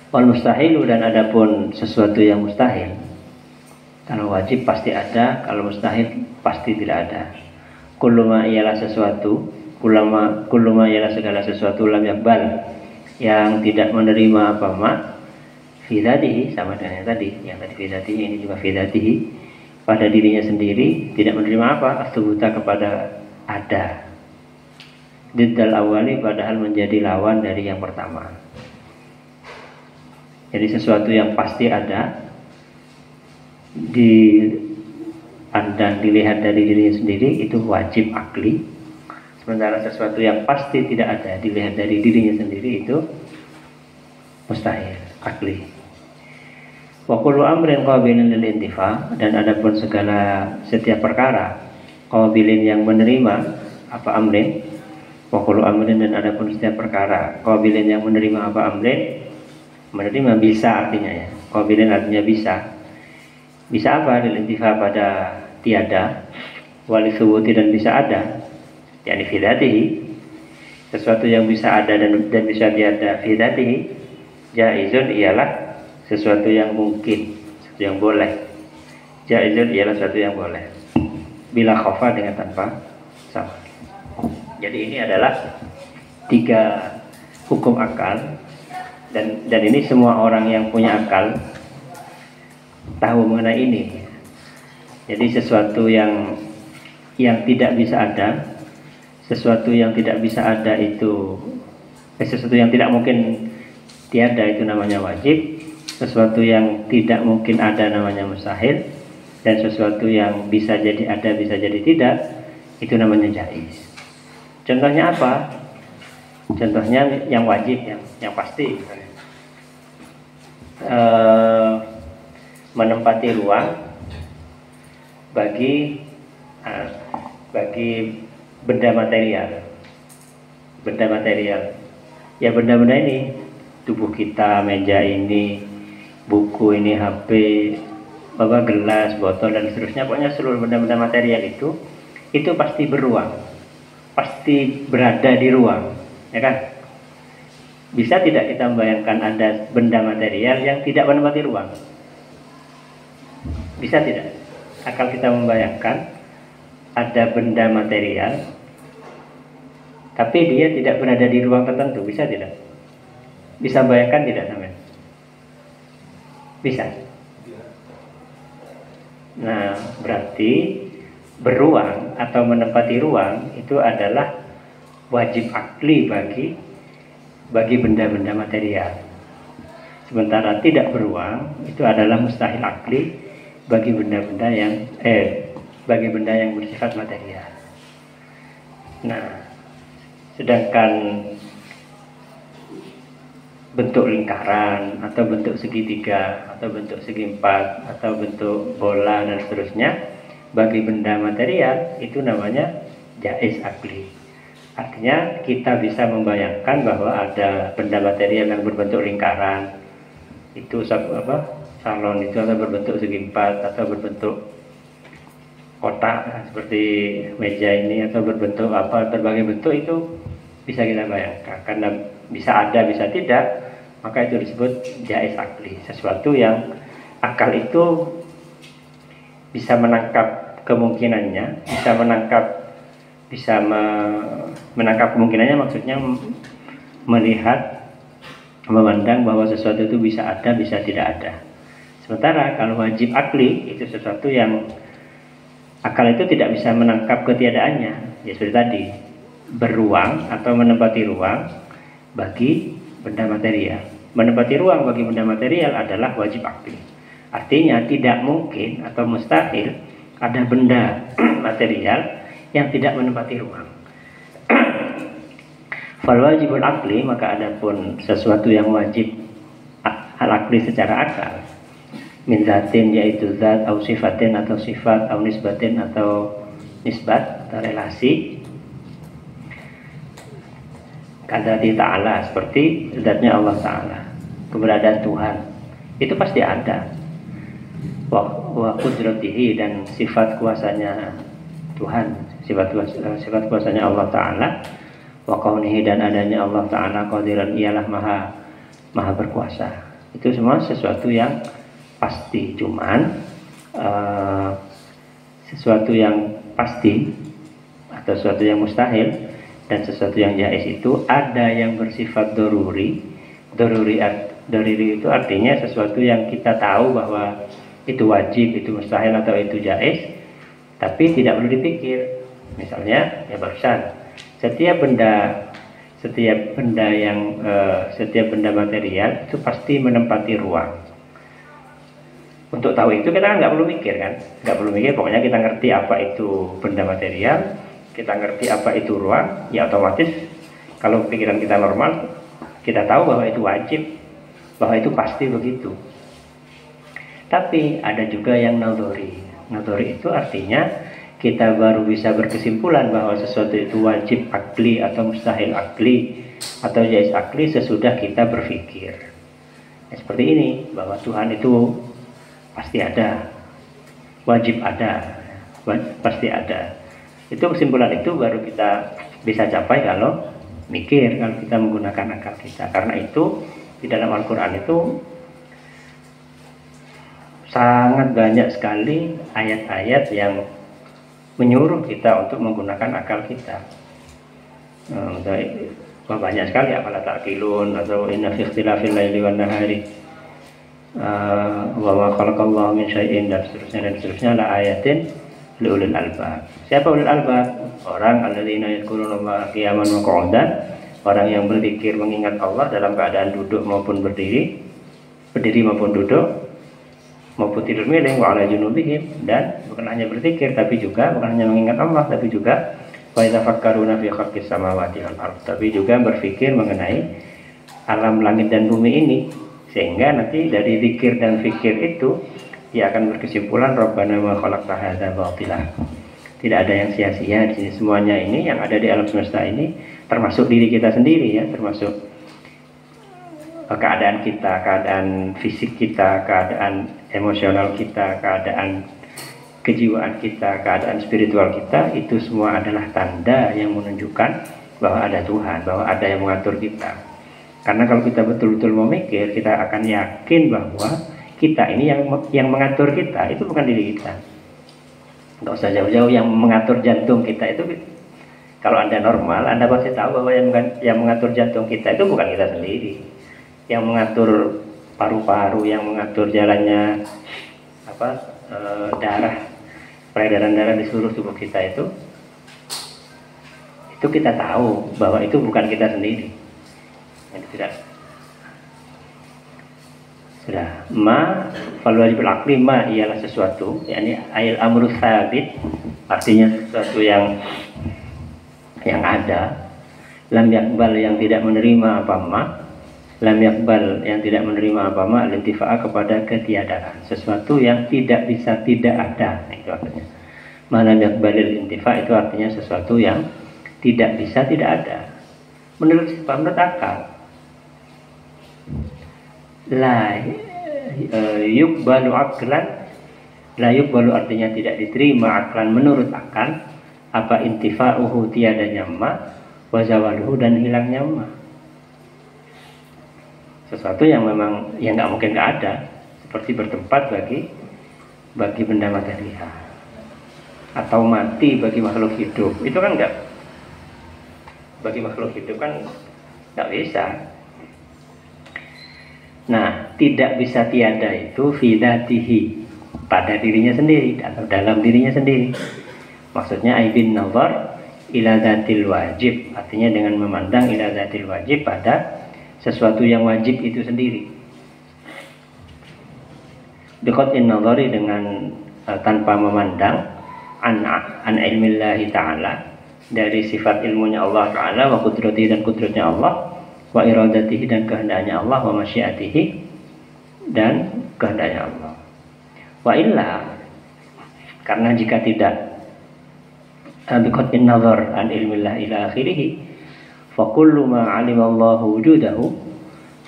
Wal mustahilu, dan adapun sesuatu yang mustahil. Kalau wajib pasti ada, kalau mustahil pasti tidak ada. Kulluma ialah sesuatu, kulluma ialah segala sesuatu lam yakbal, yang tidak menerima apa ma fi dzatihi, sama dengan yang tadi fi dzatihi, ini juga fi dzatihi, pada dirinya sendiri tidak menerima apa astubuta kepada ada. Diddal awali, padahal menjadi lawan dari yang pertama. Jadi sesuatu yang pasti ada dipandang, dilihat dari dirinya sendiri, itu wajib akli. Sementara sesuatu yang pasti tidak ada dilihat dari dirinya sendiri, itu mustahil akli. Wa kullu amrin qabilin lil intifa, dan adapun setiap perkara qabilin yang menerima apa amrin, wa kullu amrin, dan adapun setiap perkara qabilin yang menerima apa amrin, menerima bisa artinya ya. Qabilin artinya bisa. Bisa apa? Lil intifa, pada tiada, wali subuti, dan bisa ada, yakni fi dzatihi, sesuatu yang bisa ada dan bisa tiada fi dzatihi. Jaizun ialah sesuatu yang mungkin, sesuatu yang boleh. Jaizun ialah sesuatu yang boleh. Bila khofa, dengan tanpa sama. Jadi ini adalah 3 hukum akal, dan ini semua orang yang punya akal tahu mengenai ini. Jadi sesuatu yang tidak bisa ada, sesuatu yang tidak bisa ada itu, sesuatu yang tidak mungkin tiada itu namanya wajib, sesuatu yang tidak mungkin ada namanya mustahil, dan sesuatu yang bisa jadi ada bisa jadi tidak itu namanya jaiz. Contohnya apa? Contohnya yang wajib, yang pasti, menempati ruang bagi benda material. Ya, benda-benda ini, tubuh kita, meja ini, buku ini, HP, gelas, botol, dan seterusnya. Pokoknya seluruh benda-benda material itu pasti beruang, pasti berada di ruang, ya kan? Bisa tidak kita membayangkan ada benda material yang tidak menempati ruang? Bisa tidak? Akal kita membayangkan ada benda material tapi dia tidak berada di ruang tertentu, bisa tidak? Bisa bayangkan tidak namanya? Bisa. Nah, berarti beruang atau menempati ruang itu adalah wajib akli bagi benda-benda material. Sementara tidak beruang itu adalah mustahil akli bagi benda-benda yang bersifat material. Nah, sedangkan bentuk lingkaran atau bentuk segitiga atau bentuk segi empat atau bentuk bola dan seterusnya bagi benda material itu namanya jaiz akli. Artinya kita bisa membayangkan bahwa ada benda material yang berbentuk lingkaran, itu salon itu, atau berbentuk segi empat atau berbentuk kotak seperti meja ini, atau berbentuk berbagai bentuk, itu bisa kita bayangkan. Karena bisa ada bisa tidak, maka itu disebut jaiz akli, sesuatu yang akal itu bisa menangkap kemungkinannya, bisa menangkap kemungkinannya, maksudnya melihat, memandang bahwa sesuatu itu bisa ada bisa tidak ada. Sementara kalau wajib akli itu sesuatu yang akal itu tidak bisa menangkap ketiadaannya, ya seperti tadi, beruang atau menempati ruang bagi benda material. Menempati ruang bagi benda material adalah wajib akli. Artinya tidak mungkin atau mustahil ada benda material yang tidak menempati ruang. Fal wajibul akli, maka adapun sesuatu yang wajib al akli secara akal, min zatin, yaitu zat, atau sifatin atau sifat, atau nisbatin atau nisbat atau relasi, kadzati ta'ala, seperti zatnya Allah Ta'ala, keberadaan Tuhan itu pasti ada. Wa qudratihi, dan sifat kuasanya Tuhan, sifat kuasanya Allah Ta'ala. Wa kaunihi, dan adanya Allah Ta'ala qadiran, ialah maha berkuasa. Itu semua sesuatu yang pasti. Cuman sesuatu yang pasti atau sesuatu yang mustahil dan sesuatu yang jaiz itu ada yang bersifat doruri. Doruri itu artinya sesuatu yang kita tahu bahwa itu wajib, itu mustahil atau itu jaiz, tapi tidak perlu dipikir. Misalnya ya barusan, setiap benda material itu pasti menempati ruang. Untuk tahu itu kita kan nggak perlu mikir kan, nggak perlu mikir, pokoknya kita ngerti apa itu benda material, kita ngerti apa itu ruang, ya otomatis kalau pikiran kita normal, kita tahu bahwa itu wajib, bahwa itu pasti begitu. Tapi ada juga yang nadhari. Nadhari itu artinya kita baru bisa berkesimpulan bahwa sesuatu itu wajib akli atau mustahil akli atau jaiz akli sesudah kita berpikir. Ya, seperti ini, bahwa Tuhan itu pasti ada, wajib ada, pasti ada. Itu kesimpulan itu baru kita bisa capai kalau mikir, kalau kita menggunakan akal kita. Karena itu di dalam Al-Quran itu sangat banyak sekali ayat-ayat yang menyuruh kita untuk menggunakan akal kita. Banyak sekali, afala ta'qilun, atau inna fi ikhtilafil laili wan nahari wa ma khalaqallahu min syai'in, dan seterusnya la ayatin liulil albab. Siapa ulil albab? Orang alladzina yadhkurunallaha qiyaman wa qu'udan, orang yang berzikir mengingat Allah dalam keadaan duduk maupun berdiri maupun duduk maupun tidur miring, wa ala junubihim, dan bukan hanya berzikir tapi juga bukan hanya mengingat Allah tapi juga wa yatafakkaruna fi khalqis samawati wal ardh, tapi juga berpikir mengenai alam langit dan bumi ini, sehingga nanti dari zikir dan fikir itu dia akan berkesimpulan Rabbana ma khalaqta hadza batila. Tidak ada yang sia-sia di sini, semuanya ini yang ada di alam semesta ini termasuk diri kita sendiri ya, termasuk keadaan kita, keadaan fisik kita, keadaan emosional kita, keadaan kejiwaan kita, keadaan spiritual kita, itu semua adalah tanda yang menunjukkan bahwa ada Tuhan, bahwa ada yang mengatur kita. Karena kalau kita betul-betul mau mikir, kita akan yakin bahwa kita ini yang mengatur kita, itu bukan diri kita. Nggak usah jauh-jauh yang mengatur jantung kita itu. Kalau Anda normal, Anda pasti tahu bahwa yang mengatur jantung kita itu bukan kita sendiri. Yang mengatur paru-paru, yang mengatur jalannya darah, peredaran darah di seluruh tubuh kita itu kita tahu bahwa itu bukan kita sendiri. Itu tidak. Sudah. Ma fal wajibul aqli, ma ialah sesuatu, yakni ayil amru tsabit, artinya sesuatu yang ada. Lam yakbal, yang tidak menerima apa ma. Lam yakbal, yang tidak menerima apa ma, lintifa'a, kepada ketiadaan, sesuatu yang tidak bisa tidak ada. Itu artinya. Ma lam yakbalil intifa' itu artinya sesuatu yang tidak bisa tidak ada. Menurut akal. La yukbalu aklan, la yukbalu artinya tidak diterima aklan menurut akal, apa intifa'uhu, tiadanya ma, wa zawaluhu, dan hilangnya ma. Sesuatu yang memang yang nggak mungkin nggak ada, seperti bertempat bagi benda material atau mati bagi makhluk hidup, itu kan nggak, bagi makhluk hidup kan nggak bisa. Nah, tidak bisa tiada itu fi dzatihi, pada dirinya sendiri atau dalam dirinya sendiri. Maksudnya aibin nazar ila dzatil wajib, artinya dengan memandang ila dzatil wajib, pada sesuatu yang wajib itu sendiri. Biqatin nazari, dengan tanpa memandang an ilmillahi ta'ala, dari sifat ilmunya Allah Ta'ala, wa qudratihi, dan kudratnya Allah, wa iradatihi, dan kehendaknya Allah, wa masyiatihi, dan kehendaknya Allah. Wa illa, karena jika tidak biqatin nazar an ilmillah ila akhirih, fakullu ma alimallahu wujudahu,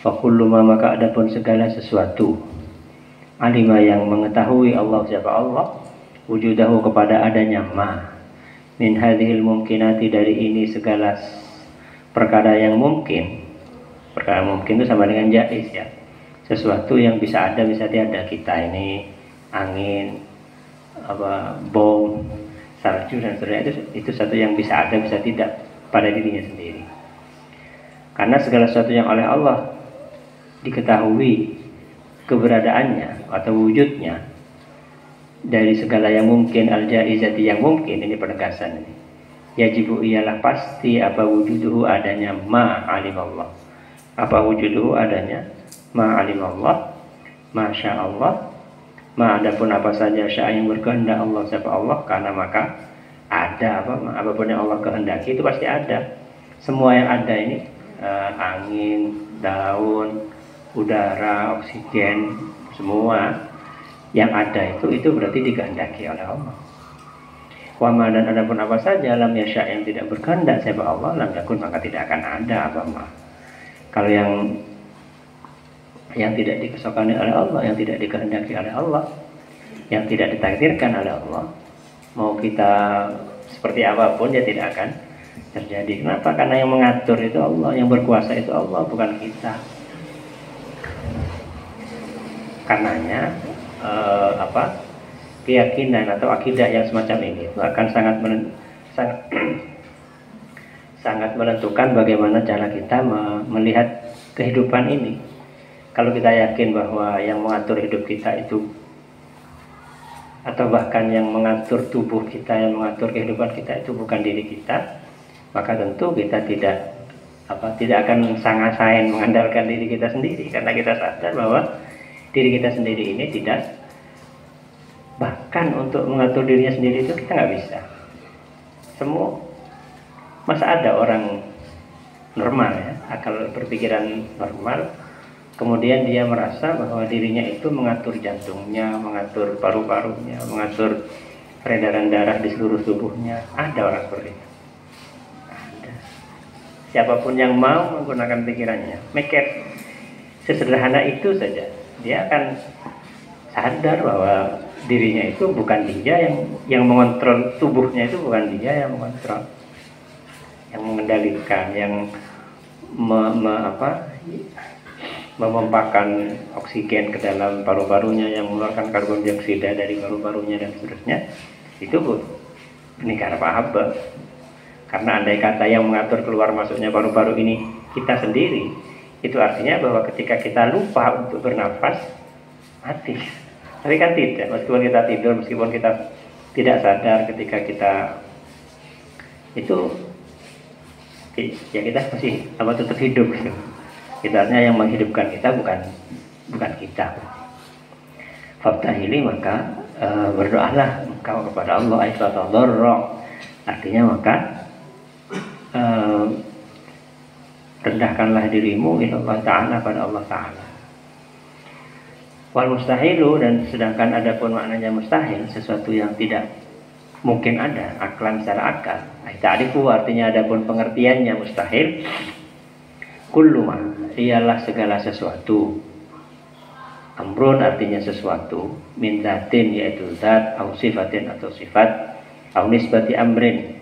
fakullu ma, maka adapun segala sesuatu, alima, yang mengetahui Allah, siapa Allah, wujudahu, kepada adanya ma, min hadhil mumkinati, dari ini segala perkara yang mungkin. Perkara mungkin itu sama dengan jaiz ya, sesuatu yang bisa ada bisa tiada. Kita ini angin, bom, salju dan seterusnya, itu satu yang bisa ada bisa tidak pada dirinya sendiri. Karena segala sesuatu yang oleh Allah diketahui keberadaannya atau wujudnya dari segala yang mungkin, al-jaizati yang mungkin, ini penegasan ini. Yajibu ialah pasti apa wujuduhu adanya ma alimallah. Apa wujuduhu adanya ma alimallah, masya Allah, ma adapun apa saja sya yang berkehendak Allah siapa Allah, karena maka ada apapun yang Allah kehendaki itu pasti ada. Semua yang ada ini angin, daun, udara, oksigen, semua yang ada itu berarti dikehendaki oleh Allah. Wama dan adapun apa saja lam yasha yang tidak berkehendak siapa Allah, lam yakun maka tidak akan ada apa-apa. Kalau yang tidak dikesukai oleh Allah, yang tidak dikehendaki oleh Allah, yang tidak ditakdirkan oleh Allah, mau kita seperti apapun ya tidak akan terjadi. Kenapa? Karena yang mengatur itu Allah, yang berkuasa itu Allah, bukan kita. Karenanya keyakinan atau akidah yang semacam ini itu akan sangat menentukan bagaimana cara kita melihat kehidupan ini. Kalau kita yakin bahwa yang mengatur hidup kita itu, atau bahkan yang mengatur tubuh kita, yang mengatur kehidupan kita itu bukan diri kita, maka tentu kita tidak akan sangat mengandalkan diri kita sendiri, karena kita sadar bahwa diri kita sendiri ini tidak, bahkan untuk mengatur dirinya sendiri itu kita nggak bisa. Semua, masa ada orang normal ya, akal berpikiran normal, kemudian dia merasa bahwa dirinya itu mengatur jantungnya, mengatur paru-parunya, mengatur peredaran darah di seluruh tubuhnya. Ada orang seperti itu. Ada. Siapapun yang mau menggunakan pikirannya, mikir sesederhana itu saja, dia akan sadar bahwa dirinya itu bukan dia yang mengontrol tubuhnya, itu bukan dia yang mengontrol, yang mengendalikan, yang memompakan oksigen ke dalam paru-parunya, yang mengeluarkan karbon dioksida dari paru-parunya dan seterusnya. Itu negara Pahabba. Karena andai kata yang mengatur keluar masuknya paru-paru ini kita sendiri, itu artinya bahwa ketika kita lupa untuk bernafas, mati. Tapi kan tidak, meskipun kita tidur, meskipun kita tidak sadar, ketika kita itu ya kita masih tetap hidup. Kita artinya yang menghidupkan kita bukan kita. Faftahili, maka berdoalah engkau kepada Allah, artinya maka rendahkanlah dirimu ilallah ta'ala, pada Allah ta'ala. Wal mustahilu, dan sedangkan adapun maknanya mustahil, sesuatu yang tidak mungkin ada aklan secara akal. Ta'rifu artinya adapun pengertiannya mustahil, kullu ma ialah segala sesuatu, amrun artinya sesuatu, min zatin yaitu zat, au sifatin atau sifat, au nisbati amrin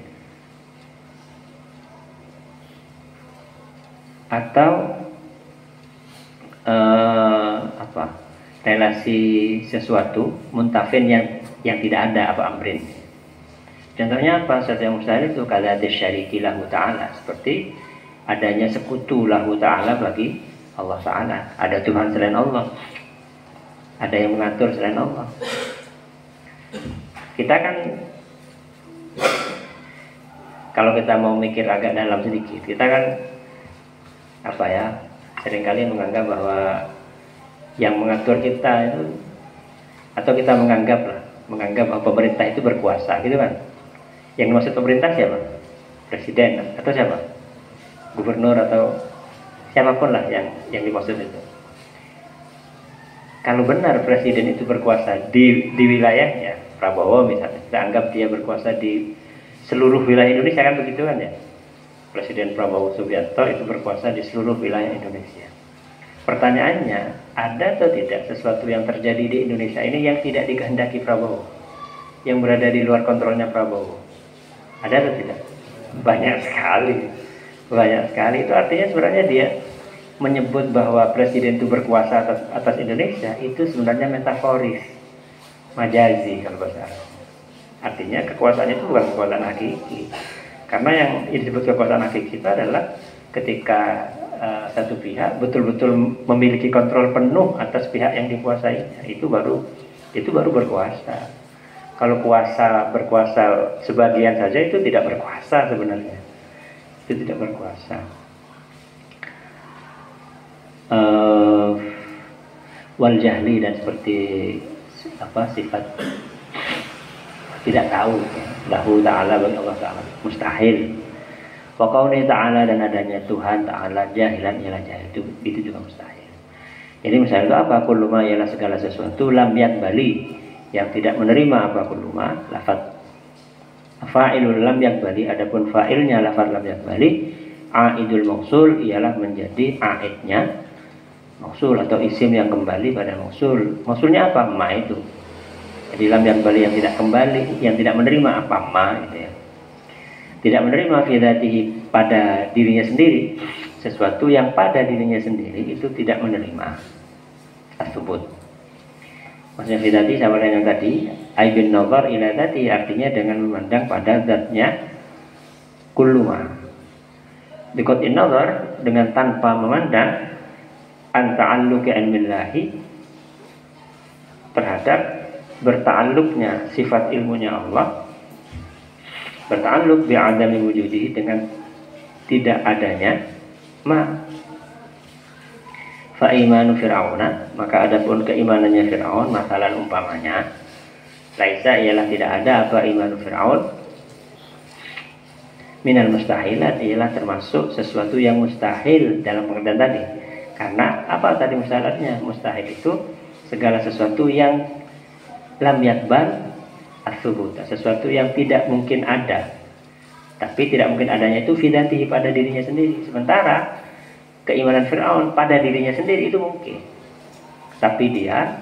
atau relasi sesuatu, muntafin yang tidak ada amrin. Contohnya apa? Sesuatu yang mustahil itu kala syariki lahu ta'ala, seperti adanya sekutu lahu ta'ala bagi Allah ta'ala. Ada Tuhan selain Allah, ada yang mengatur selain Allah. Kita kan kalau kita mau mikir agak dalam sedikit, kita kan seringkali menganggap bahwa yang mengatur kita itu, atau kita menganggap bahwa pemerintah itu berkuasa, gitu kan? Yang dimaksud pemerintah siapa? Presiden atau siapa? Gubernur atau siapapun lah yang dimaksud itu. Kalau benar presiden itu berkuasa di wilayahnya, Prabowo misalnya, kita anggap dia berkuasa di seluruh wilayah Indonesia, kan begitu kan ya? Presiden Prabowo Subianto itu berkuasa di seluruh wilayah Indonesia. Pertanyaannya, ada atau tidak sesuatu yang terjadi di Indonesia ini yang tidak dikehendaki Prabowo, yang berada di luar kontrolnya Prabowo? Ada atau tidak? Banyak sekali. Itu artinya sebenarnya dia menyebut bahwa presiden itu berkuasa atas Indonesia itu sebenarnya metaforis, majazi kalau bahasa Arab. Artinya kekuasaannya itu bukan kekuasaan hakiki. Karena yang disebut kekuasaan hakiki itu adalah ketika satu pihak betul-betul memiliki kontrol penuh atas pihak yang dikuasainya, itu baru berkuasa. Kalau berkuasa sebagian saja itu tidak berkuasa sebenarnya. Itu tidak berkuasa. Wal jahli, dan seperti sifat tidak tahu, lahu ta'ala bagi Allah ta'ala mustahil. Wa qauli ta'ala, dan adanya Tuhan ta'ala jahilan ialah jahil, itu juga mustahil. Jadi misalnya itu apa? Kulluma ialah segala sesuatu, lam yakbali, yang tidak menerima apa kulluma, lafaz fa'ilul lam yakbali, adapun fa'ilnya lafaz lam yakbali, aidul mausul ialah menjadi aidnya mausul atau isim yang kembali pada mausul. Mausulnya apa? Ma itu. Jadi lam yakbali yang tidak kembali, yang tidak menerima apa? Ma gitu ya. Tidak menerima fi dzatihi, pada dirinya sendiri, sesuatu yang pada dirinya sendiri itu tidak menerima tersebut. Maksudnya fi dzati sama dengan yang tadi, ai bin nazar ila dzati, artinya dengan memandang pada zatnya kulluma. Biqatin nazar, dengan tanpa memandang an ta'alluqi ilmillahi, terhadap berta'alluqnya sifat ilmunya Allah, berta'alluq bi'adami wujudihi, dengan tidak adanya ma. Fa imanu fir'auna, maka adapun keimanannya Fir'aun, masalah umpamanya, laisa ialah tidak ada apa imanu Fir'aun, minal mustahilat ialah termasuk sesuatu yang mustahil dalam pengertian tadi. Karena apa tadi mustahilatnya? Mustahil itu segala sesuatu yang lam yakbal as-subuta, sesuatu yang tidak mungkin ada. Tapi tidak mungkin adanya itu fidatihi, pada dirinya sendiri. Sementara keimanan Fir'aun pada dirinya sendiri itu mungkin. Tapi dia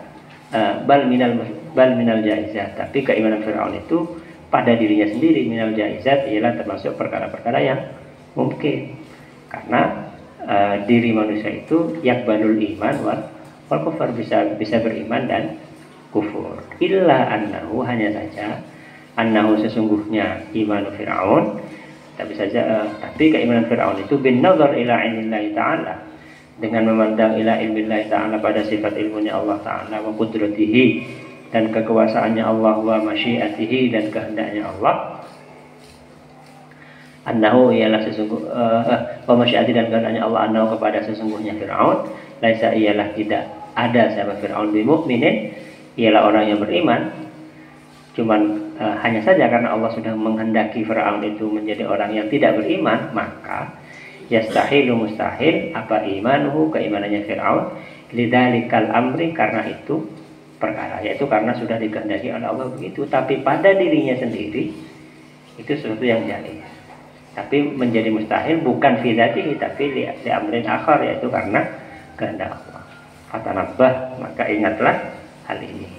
bal minal jaizat, tapi keimanan Fir'aun itu pada dirinya sendiri minal jaizat ialah termasuk perkara-perkara yang mungkin. Karena diri manusia itu yakbalul iman wal kufur, bisa beriman dan kufur. Illa annahu, hanya saja, annahu sesungguhnya imanu Fir'aun, tapi keimanan Fir'aun itu bin nazar ila ilmillahi ta'ala, dengan memandang ila ilmillahi ta'ala, pada sifat ilmunya Allah ta'ala, wa qudratihi, dan kekuasaannya Allah, wa masyiatihi, dan kehendaknya Allah. Annahu ialah wa masyiati, dan kehendaknya Allah, annahu kepada sesungguhnya Fir'aun, laisa ialah tidak ada siapa Fir'aun bimu'minin, ialah orang yang beriman. Cuman hanya saja karena Allah sudah menghendaki Fir'aun itu menjadi orang yang tidak beriman, maka yastahilu mustahil apa imanuhu, keimanannya Fir'aun, lidzalikal amri, karena itu perkara, yaitu karena sudah dikehendaki oleh Allah begitu. Tapi pada dirinya sendiri itu sesuatu yang jahil, tapi menjadi mustahil bukan fi dzatihi, tapi li amrin akhar, yaitu karena kehendak Allah. Fatanabbah, maka ingatlah hal ini.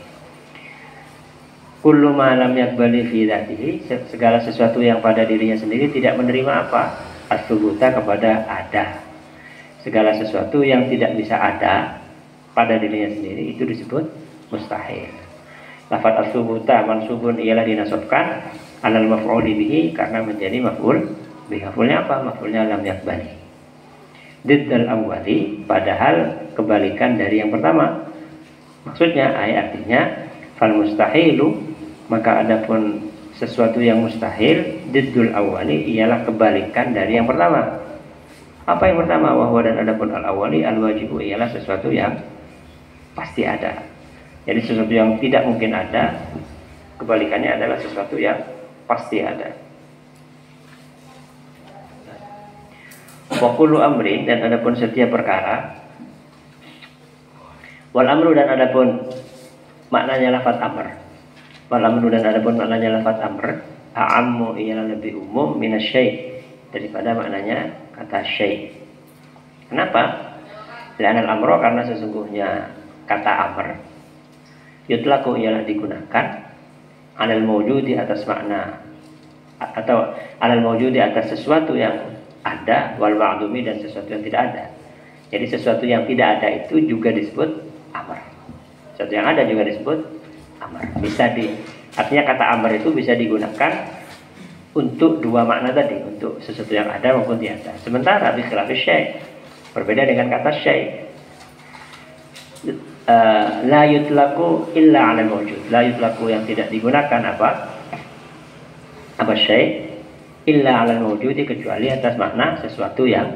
Kullu ma lam yakbali fi dzatihi, segala sesuatu yang pada dirinya sendiri tidak menerima apa? As-subuta, kepada ada. Segala sesuatu yang tidak bisa ada pada dirinya sendiri itu disebut mustahil. Lafaz as-subuta mansubun ialah dinasabkan alal maf'uli bihi, karena menjadi maf'ul bihi. Maf'ulnya apa? Maf'ulnya lam yakbali. Diddal awwali, padahal kebalikan dari yang pertama. Maksudnya artinya fal mustahilu, maka adapun sesuatu yang mustahil, diddul awwali ialah kebalikan dari yang pertama. Apa yang pertama? Wahwa, dan adapun al awwali al wajibu ialah sesuatu yang pasti ada. Jadi sesuatu yang tidak mungkin ada, kebalikannya adalah sesuatu yang pasti ada. Wa kullu amrin, dan adapun setiap perkara, wal amru, dan adapun maknanya lafaz amr, wal amru, dan adapun maknanya lafaz amr, a'ammu ialah lebih umum minasyai, daripada maknanya kata syai. Kenapa? Li'anal amro, karena sesungguhnya kata amr yutlaku ialah digunakan alal mawjudi, atas makna, atau alal mawjudi, atas sesuatu yang ada, wal ma'dumi, dan sesuatu yang tidak ada. Jadi sesuatu yang tidak ada itu juga disebut amr. Sesuatu yang ada juga disebut amr. Artinya kata amr itu bisa digunakan untuk dua makna tadi, untuk sesuatu yang ada maupun tiada. Sementara bi khilaf syai', berbeda dengan kata syai'. La yutlaqu illa 'ala al-mawjud. La yutlaqu yang tidak digunakan apa syai' illa 'ala al-mawjud, kecuali atas makna sesuatu yang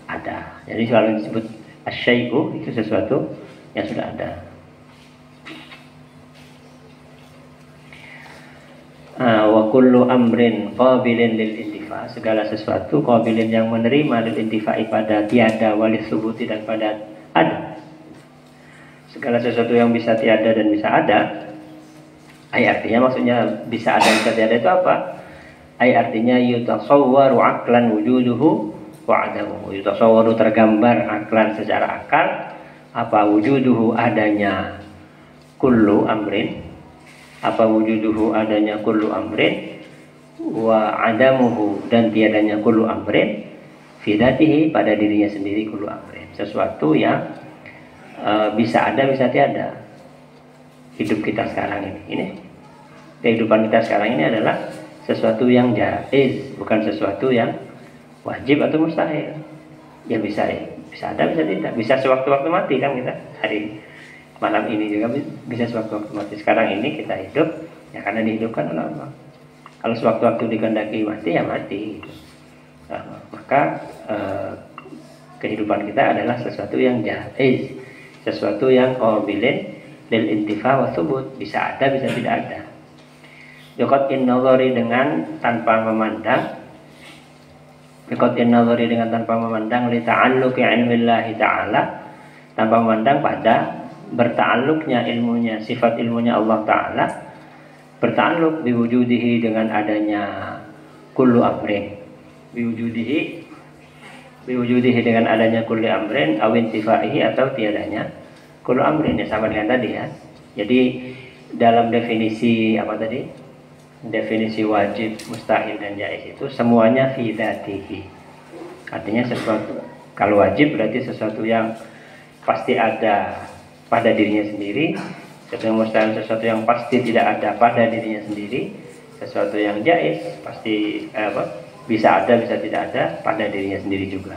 ada. Jadi selalu disebut asy-syai'u itu sesuatu yang sudah ada. Wa kullu amrin qabilin lil intifa, segala sesuatu qabilin yang menerima lil intifa'i pada tiada, walis subuti dan pada ada. Segala sesuatu yang bisa tiada dan bisa ada, artinya maksudnya bisa ada dan bisa tiada itu apa? Artinya yutasawwaru aqlan wujuduhu wa adamuhu. Yutasawwaru tergambar aklan secara akal, apa wujuduhu adanya kullu amrin, apa wujuduhu adanya kullu amrin, wa adamuhu dan tiadanya kullu amrin, fi dzatihi pada dirinya sendiri kullu amrin. Sesuatu yang bisa ada bisa tiada. Hidup kita sekarang ini kehidupan kita sekarang ini adalah sesuatu yang jaiz, bukan sesuatu yang wajib atau mustahil. Ya bisa ada bisa tidak, bisa sewaktu-waktu mati kan kita hari malam ini juga bisa sewaktu-waktu mati. Sekarang ini kita hidup ya karena dihidupkan oleh Allah. Kalau sewaktu-waktu dikehendaki mati ya mati. Maka kehidupan kita adalah sesuatu yang jaiz, sesuatu yang qabilin lil intifa wa thubut, bisa ada bisa tidak ada. Biqatin nazari dengan tanpa memandang, biqatin nazari dengan tanpa memandang, li ta'alluqi ilmillahi ta'ala, tanpa memandang pada berta'alluqnya ilmunya, sifat ilmunya Allah Ta'ala, berta'alluq biwujudihi dengan adanya kullu amrin, biwujudihi dengan adanya kullu amrin, awintifaihi atau tiadanya kullu amrin, ya sama dengan tadi ya. Jadi dalam definisi apa tadi? Definisi wajib, mustahil dan jaiz itu semuanya fi dzatihi. Artinya sesuatu, kalau wajib berarti sesuatu yang pasti ada pada dirinya sendiri, sesuatu yang mustahil sesuatu yang pasti tidak ada pada dirinya sendiri, sesuatu yang jaiz pasti bisa ada bisa tidak ada pada dirinya sendiri juga.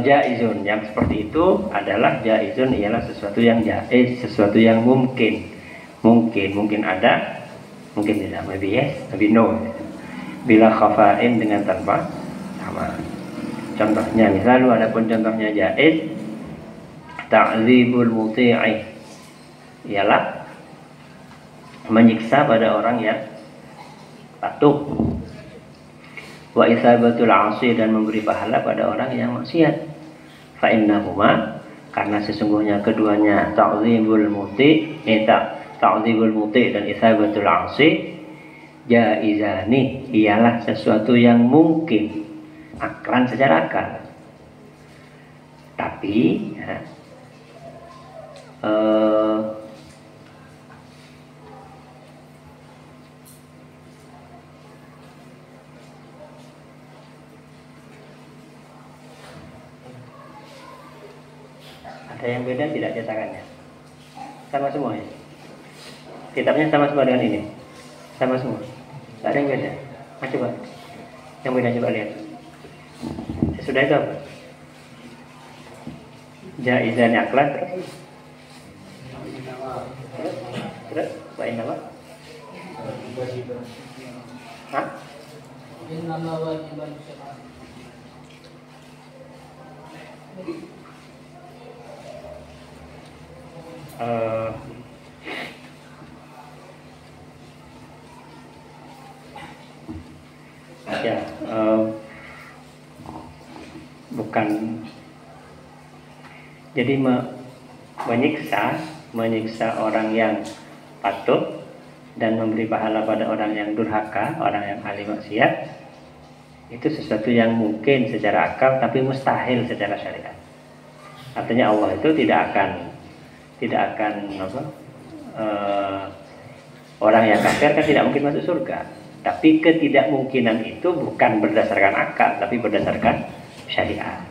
Jaizun yang seperti itu adalah jaizun, ialah sesuatu yang jaiz, sesuatu yang mungkin ada, mungkin tidak, maybe yes, maybe no, bila khafa'in dengan tanpa sama. Contohnya misal, adapun contohnya jaiz, ta'dzibul muti'i, ialah menyiksa pada orang yang patuh, wa isabatul 'asi dan memberi pahala pada orang yang maksiat. Fa innahuma, karena sesungguhnya keduanya ta'dzibul muti' ta'dzibul muti' dan isabatul 'asi jaizani, ialah sesuatu yang mungkin aklan secara akal. Tapi ya, ada yang beda tidak cetakannya? Sama semua ya? Kitabnya sama semua dengan ini? Sama semua? Tidak ada yang beda? Coba yang beda coba lihat. Sudah itu apa? Jaizan aklan terus Pak Inama? Hah? Inama wajiban syar'an. Bukan, jadi menyiksa orang yang patuh dan memberi pahala pada orang yang durhaka, orang yang ahli maksiat, itu sesuatu yang mungkin secara akal tapi mustahil secara syariat. Artinya Allah itu tidak akan orang yang kafir kan tidak mungkin masuk surga. Tapi ketidakmungkinan itu bukan berdasarkan akal, tapi berdasarkan syariat.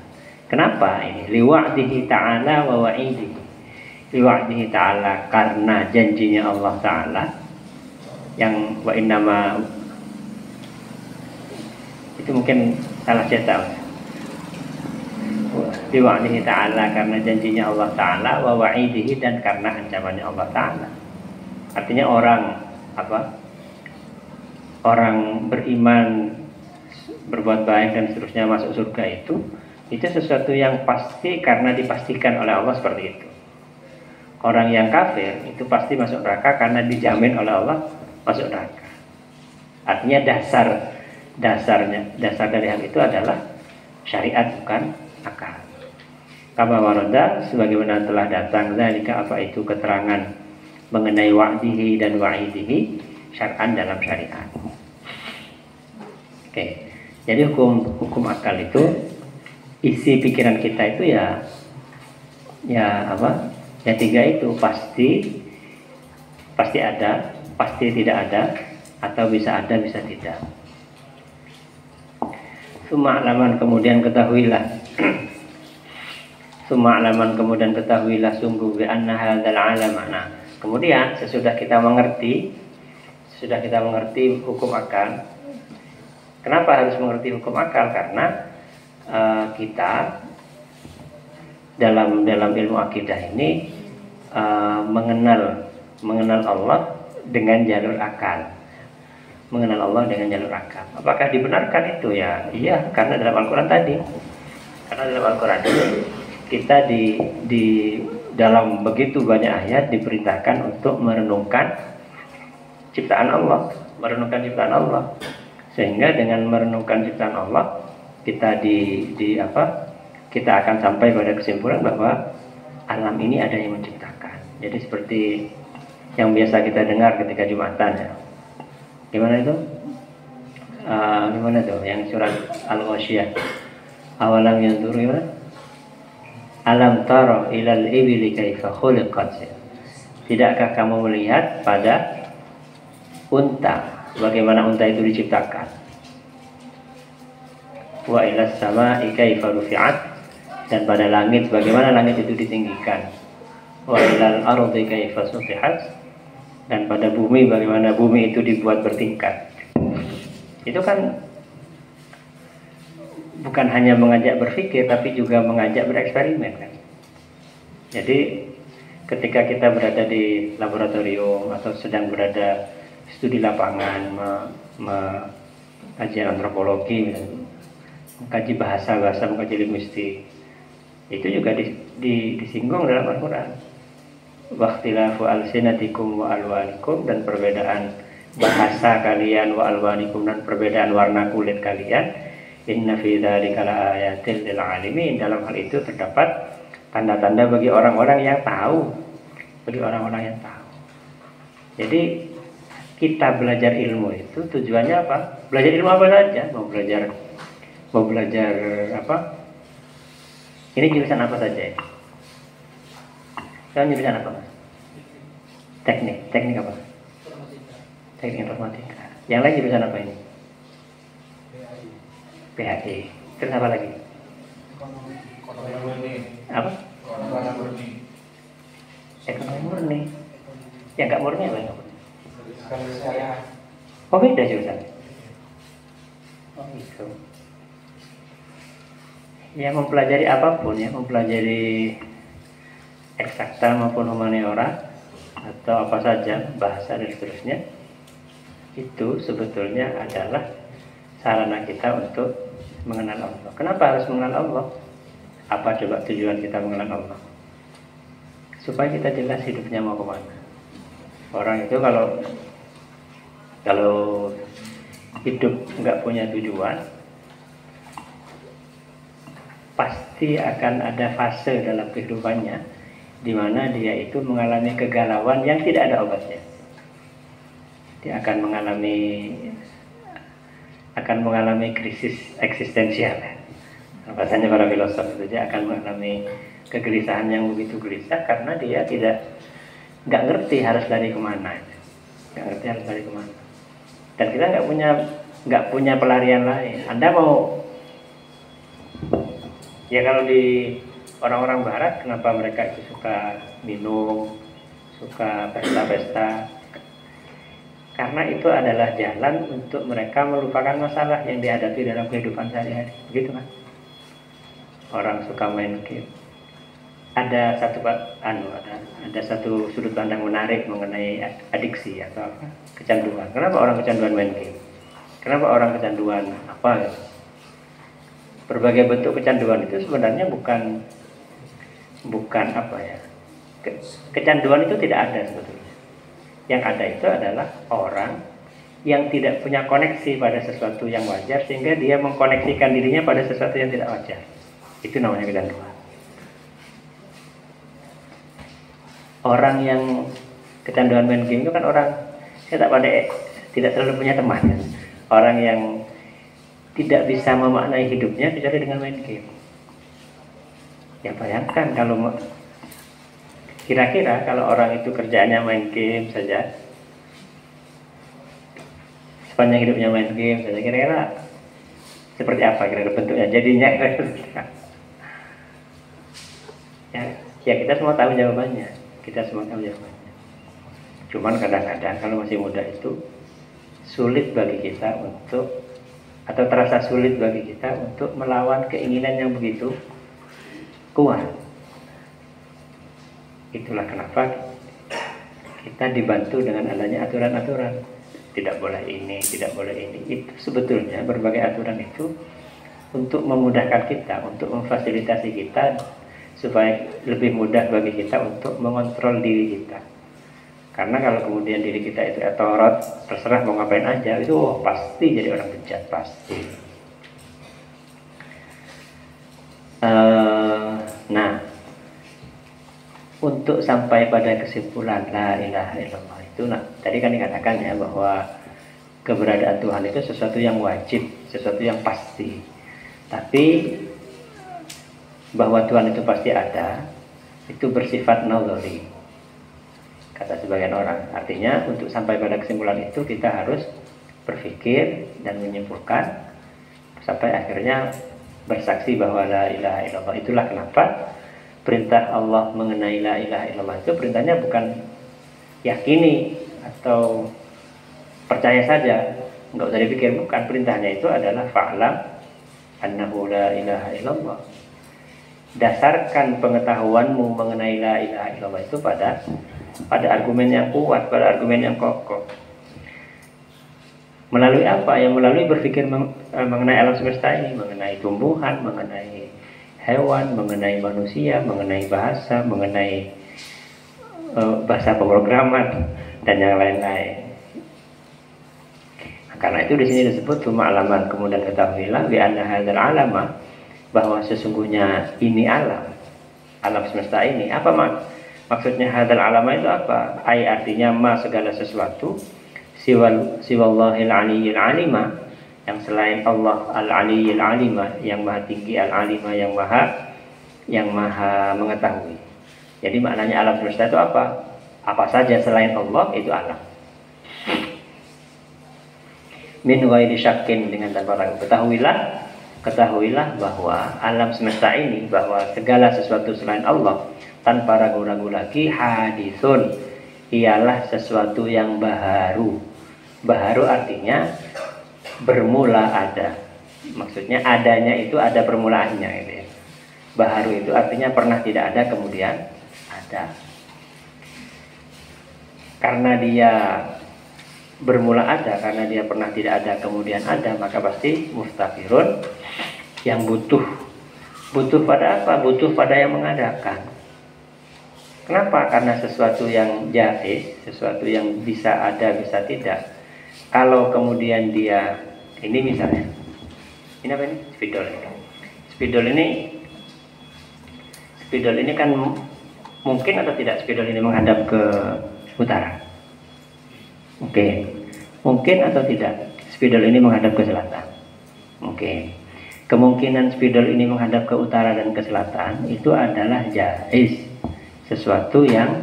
Kenapa ini? Liwa'dihi ta'ala wa wa'idihi. Liwa'dihi ta'ala karena janjinya Allah Ta'ala yang wa innama, itu mungkin salah cetak. Liwa'dihi ta'ala karena janjinya Allah Ta'ala wa wa'idihi dan karena ancamannya Allah Ta'ala. Artinya orang beriman, berbuat baik dan seterusnya masuk surga itu sesuatu yang pasti karena dipastikan oleh Allah seperti itu. Orang yang kafir itu pasti masuk neraka karena dijamin oleh Allah masuk neraka. Artinya dasar dari hal itu adalah syariat, bukan akal. Kama warada, sebagaimana telah datang zalika apa itu keterangan mengenai wa'dihi dan wa'idihi syar'an dalam syariat. Oke. Jadi hukum akal itu isi pikiran kita itu ya tiga itu, pasti ada, pasti tidak ada, atau bisa ada bisa tidak. Suma'laman kemudian ketahuilah sungguh bi anna hadzal alam. Nah, kemudian sesudah kita mengerti hukum akal. Kenapa harus mengerti hukum akal? Karena kita dalam ilmu akidah ini mengenal Allah dengan jalur akal. Mengenal Allah dengan jalur akal. Apakah dibenarkan itu? Ya, iya, karena dalam Al-Qur'an tadi. Karena dalam Al-Qur'an ini kita di dalam begitu banyak ayat diperintahkan untuk merenungkan ciptaan Allah, Sehingga dengan merenungkan ciptaan Allah kita kita akan sampai pada kesimpulan bahwa alam ini ada yang menciptakan. Jadi seperti yang biasa kita dengar ketika Jumatan ya. Gimana itu? Gimana tuh? Yang surat Al-Ghasyiyah. Awalam yanzuru gimana? Alam tara ilal ibili kaifa khuliqat. Tidakkah kamu melihat pada unta, bagaimana unta itu diciptakan? Wa ilas sama'i kaifa rufi'at, dan pada langit bagaimana langit itu ditinggikan. Wa ilal ardi kaifa sutihat, dan pada bumi bagaimana bumi itu dibuat bertingkat. Itu kan bukan hanya mengajak berpikir tapi juga mengajak bereksperimen kan. Jadi ketika kita berada di laboratorium atau sedang berada studi lapangan, kajian antropologi misalnya, mengkaji bahasa, mengkaji linguistik, itu juga disinggung dalam Al-Quran. Wakhtilafu alsinatikum wa alwanikum, dan perbedaan bahasa kalian, wa alwanikum, dan perbedaan warna kulit kalian. Inna fi dzalika laayatil lil alimin, dalam hal itu terdapat tanda-tanda bagi orang-orang yang tahu. Jadi kita belajar ilmu itu tujuannya apa? Belajar ilmu apa saja, mau belajar apa? Ini jurusan apa saja ya? Kalian jurusan apa, Mas? Teknik apa? Teknik informatika. Yang lain jurusan apa ini? PHI. Terus apa lagi? Apa? Ekonomi murni. Yang nggak murni apa yang? Oh, beda jurusan. Oh itu. Ya, mempelajari apapun ya, mempelajari eksakta maupun humaniora atau apa saja, bahasa dan seterusnya, itu sebetulnya adalah sarana kita untuk mengenal Allah. Kenapa harus mengenal Allah? Apa coba tujuan kita mengenal Allah? Supaya kita jelas hidupnya mau kemana. Orang itu kalau hidup nggak punya tujuan, pasti akan ada fase dalam kehidupannya di mana dia itu mengalami kegalauan yang tidak ada obatnya. Dia akan mengalami krisis eksistensial. Bahasanya para filosof itu, dia akan mengalami kegelisahan yang begitu gelisah karena dia nggak ngerti harus lari kemana. Dan kita nggak punya pelarian lain. Anda mau Ya kalau di orang-orang barat, kenapa mereka itu suka minum, suka pesta-pesta? Karena itu adalah jalan untuk mereka melupakan masalah yang dihadapi dalam kehidupan sehari-hari. Begitu kan? Orang suka main game. Ada satu sudut pandang menarik mengenai adiksi atau apa? Kecanduan. Kenapa orang kecanduan main game? Kenapa orang kecanduan apa? Berbagai bentuk kecanduan itu sebenarnya bukan apa ya? Kecanduan itu tidak ada sebetulnya. Yang ada itu adalah orang yang tidak punya koneksi pada sesuatu yang wajar sehingga dia mengkoneksikan dirinya pada sesuatu yang tidak wajar. Itu namanya kecanduan. Orang yang kecanduan main game itu kan orang tidak selalu punya teman. Orang yang tidak bisa memaknai hidupnya kecuali dengan main game. Ya bayangkan kira-kira kalau orang itu kerjaannya main game saja, sepanjang hidupnya main game saja, kira-kira seperti apa kira-kira bentuknya jadinya? Ya kita semua tahu jawabannya. Cuman kadang-kadang kalau masih muda itu sulit bagi kita atau terasa sulit bagi kita untuk melawan keinginan yang begitu kuat. Itulah kenapa kita dibantu dengan adanya aturan-aturan. Tidak boleh ini, tidak boleh ini. Itu sebetulnya berbagai aturan itu untuk memudahkan kita, untuk memfasilitasi kita supaya lebih mudah bagi kita untuk mengontrol diri kita. Karena kalau kemudian diri kita itu etorot, terserah mau ngapain aja, itu pasti jadi orang bejat, pasti. Nah, untuk sampai pada kesimpulan la ilaha illallah itu, tadi kan dikatakan ya bahwa keberadaan Tuhan itu sesuatu yang wajib, sesuatu yang pasti. Tapi bahwa Tuhan itu pasti ada, itu bersifat nazari, kata sebagian orang. Artinya untuk sampai pada kesimpulan itu kita harus berpikir dan menyimpulkan sampai akhirnya bersaksi bahwa la ilaha illallah. Itulah kenapa perintah Allah mengenai la ilaha illallah itu perintahnya bukan yakini atau percaya saja, nggak usah dipikir, bukan. Perintahnya itu adalah fa'lam annahu la ilaha illallah. Dasarkan pengetahuanmu mengenai la ilaha illallah itu pada argumen yang kuat, pada argumen yang kokoh. Melalui apa? Ya melalui berpikir mengenai alam semesta ini, mengenai tumbuhan, mengenai hewan, mengenai manusia, mengenai bahasa, mengenai bahasa pemrograman dan yang lain-lain. Nah, karena itu di sini disebut ma'laman, kemudian ketahuilah bi anna hadzal alama, bahwa sesungguhnya ini alam semesta ini. Apa maksudnya hadzal alama itu apa? Ai artinya ma segala sesuatu siwallahil aliyyil alima, yang selain Allah al-aliyyil alima, yang maha tinggi, al-alima yang maha mengetahui. Jadi maknanya alam semesta itu apa? Apa saja selain Allah itu alam. Min ghairi syakkin, dengan tanpa ragu. Ketahuilah bahwa alam semesta ini, bahwa segala sesuatu selain Allah tanpa ragu-ragu lagi, hadisun, ialah sesuatu yang baharu. Baharu artinya bermula ada. Maksudnya adanya itu ada permulaannya gitu ya. Baharu itu artinya pernah tidak ada kemudian ada. Karena dia bermula ada, karena dia pernah tidak ada kemudian ada, maka pasti mustaqirun, yang butuh pada apa? Butuh pada yang mengadakan. Kenapa? Karena sesuatu yang jaiz, sesuatu yang bisa ada bisa tidak. Kalau kemudian dia ini misalnya, ini apa ini? Spidol ini kan mungkin atau tidak spidol ini menghadap ke utara? Oke. Mungkin atau tidak spidol ini menghadap ke selatan? Oke. Kemungkinan spidol ini menghadap ke utara dan ke selatan itu adalah jaiz, sesuatu yang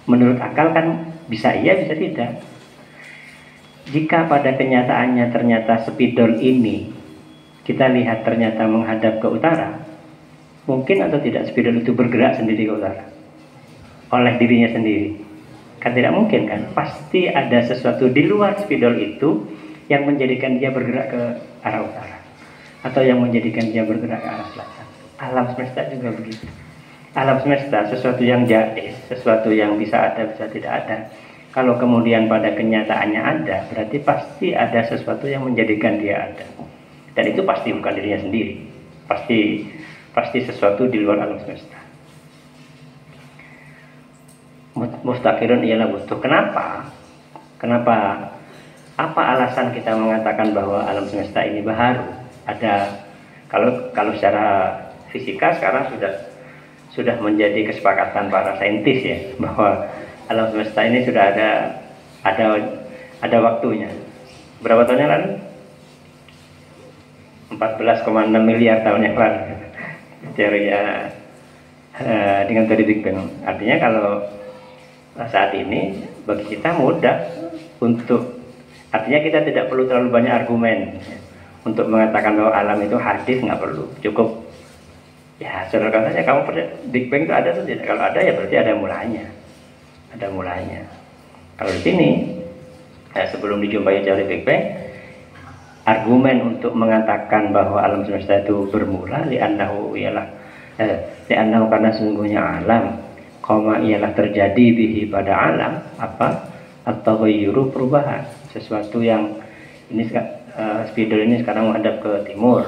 menurut akal kan bisa iya bisa tidak. Jika pada kenyataannya ternyata spidol ini kita lihat ternyata menghadap ke utara, Mungkin atau tidak spidol itu bergerak sendiri ke utara oleh dirinya sendiri? Kan tidak mungkin kan? Pasti ada sesuatu di luar spidol itu yang menjadikan dia bergerak ke arah utara, atau yang menjadikan dia bergerak ke arah selatan. Alam semesta juga begitu. Alam semesta sesuatu yang jais, sesuatu yang bisa ada bisa tidak ada. Kalau kemudian pada kenyataannya ada, berarti pasti ada sesuatu yang menjadikan dia ada. Dan itu pasti bukan dirinya sendiri. Pasti sesuatu di luar alam semesta. Mustaqirun ialah butuh. Kenapa? Apa alasan kita mengatakan bahwa alam semesta ini baharu? Ada, kalau secara fisika sekarang sudah menjadi kesepakatan para saintis ya, bahwa alam semesta ini sudah ada waktunya. Berapa tahun yang lalu? 14,6 miliar tahun yang lalu. Teorinya dengan teori Big Bang. Artinya kalau saat ini bagi kita mudah untuk, artinya kita tidak perlu terlalu banyak argumen untuk mengatakan bahwa alam itu hadis, nggak perlu, cukup ya saudara katanya kamu percaya Big Bang itu ada atau tidak? Kalau ada ya berarti ada mulanya. Kalau di sini sebelum dijumpai teori Big Bang, argumen untuk mengatakan bahwa alam semesta itu bermula li'annahu karena sesungguhnya alam ialah terjadi bihi pada alam apa atau perubahan, sesuatu yang ini spidol ini sekarang menghadap ke timur,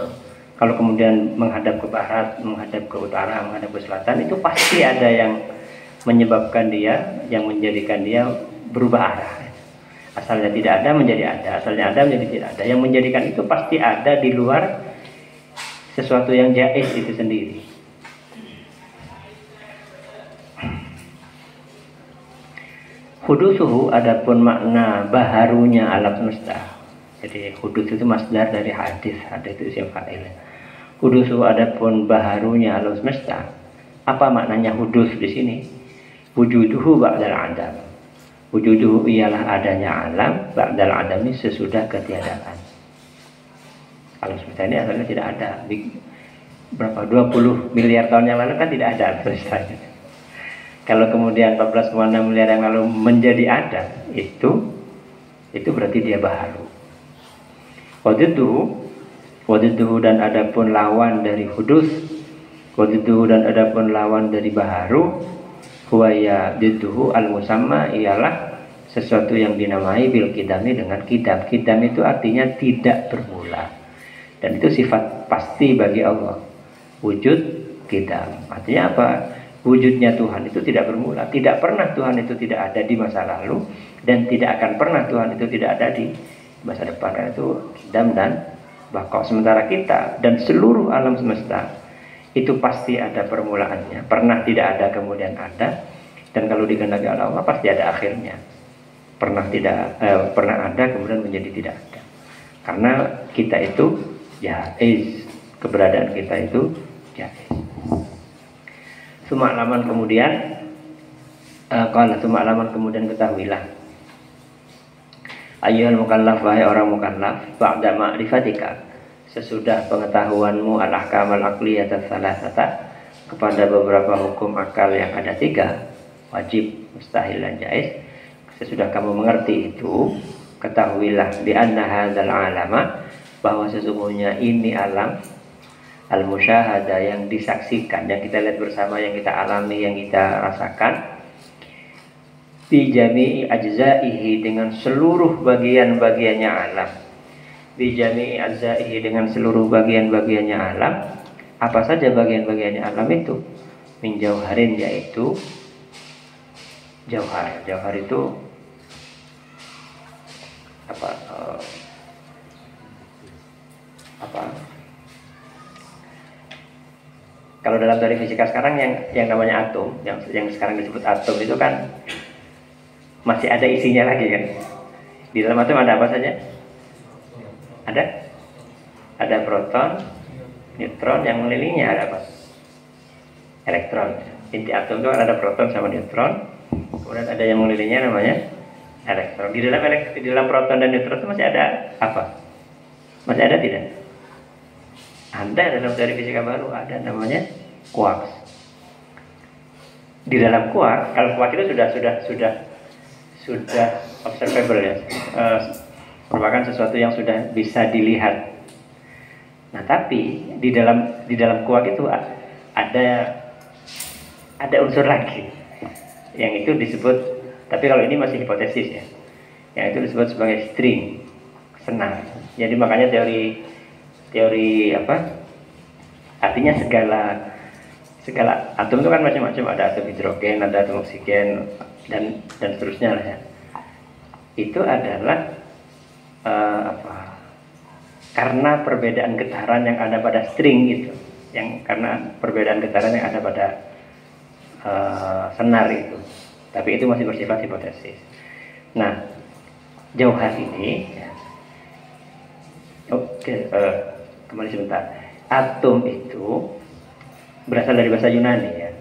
kalau kemudian menghadap ke barat, menghadap ke utara, menghadap ke selatan, itu pasti ada yang menyebabkan dia, yang menjadikan dia berubah arah. Asalnya tidak ada menjadi ada, asalnya ada menjadi tidak ada. Yang menjadikan itu pasti ada di luar sesuatu yang jais itu sendiri. Hudusuhu adapun makna baharunya alam semesta. Jadi hudus itu masdar dari hadis itu isim fa'il. Hudusuhu adapun baharunya alam semesta. Apa maknanya hudus di sini? Wujuduhu ba'dal adam. Wujuduhu ialah adanya alam ba'dal adami sesudah ketiadaan. Alam semesta ini asalnya tidak ada. Berapa 20 miliar tahun yang lalu kan tidak ada alam semesta. Kalau kemudian 14,6 miliar yang lalu menjadi ada, itu berarti dia baharu. Wadidduhu dan adapun lawan dari hudus, wadidduhu dan adapun lawan dari baharu, huwaya didduhu al-musamma ialah sesuatu yang dinamai bil kidami dengan kidam. Kidam itu artinya tidak bermula. Dan itu sifat pasti bagi Allah. Wujud kidam. Artinya apa? Wujudnya Tuhan itu tidak bermula. Tidak pernah Tuhan itu tidak ada di masa lalu, dan tidak akan pernah Tuhan itu tidak ada di masa depan. Karena itu kidam dan bakal. Sementara kita dan seluruh alam semesta itu pasti ada permulaannya. Pernah tidak ada kemudian ada, dan kalau dikehendaki Allah pasti ada akhirnya. Pernah ada kemudian menjadi tidak ada. Karena kita itu jaiz, keberadaan kita itu jaiz. Suma'laman kemudian ketahuilah ayyuhal mukallaf, wahai orang mukallaf, ba'da ma'rifatika, sesudah pengetahuanmu al-ahkamal aqliyata salasata, kepada beberapa hukum akal yang ada 3, wajib, mustahil dan jaiz. Sesudah kamu mengerti itu, ketahuilah bi anna hadzal alama, bahwa sesungguhnya ini alam al-musyahadah yang disaksikan, yang kita lihat bersama, yang kita alami, yang kita rasakan, bi jami'i ajza'ihi, dengan seluruh bagian-bagiannya alam, bi jami'i ajza'ihi, dengan seluruh bagian-bagiannya alam. Apa saja bagian-bagiannya alam itu? Min jauharin, yaitu jauhar. Jauhar itu apa? Kalau dalam teori fisika sekarang yang namanya atom, yang sekarang disebut atom itu kan masih ada isinya lagi kan. Di dalam atom ada apa saja? Ada proton, neutron, yang mengelilinginya ada apa? Elektron. Inti atom itu kan ada proton sama neutron. Kemudian ada yang mengelilinginya namanya elektron. Di dalam proton dan neutron itu masih ada apa? Masih ada tidak? Ada dalam teori fisika baru, ada namanya quarks. Di dalam quark, kalau quark itu sudah observable ya, merupakan sesuatu yang sudah bisa dilihat. Nah, tapi di dalam quark itu ada unsur lagi yang itu disebut, tapi kalau ini masih hipotesis ya, yang itu disebut sebagai string, senar. Jadi makanya teori apa? Artinya segala atom itu kan macam-macam, ada atom hidrogen, ada atom oksigen, dan seterusnya lah ya. Itu adalah karena perbedaan getaran yang ada pada string itu, karena perbedaan getaran yang ada pada senar itu. Tapi itu masih bersifat hipotesis. Nah, jauhar ini ya. Kembali sebentar. Atom itu berasal dari bahasa Yunani ya.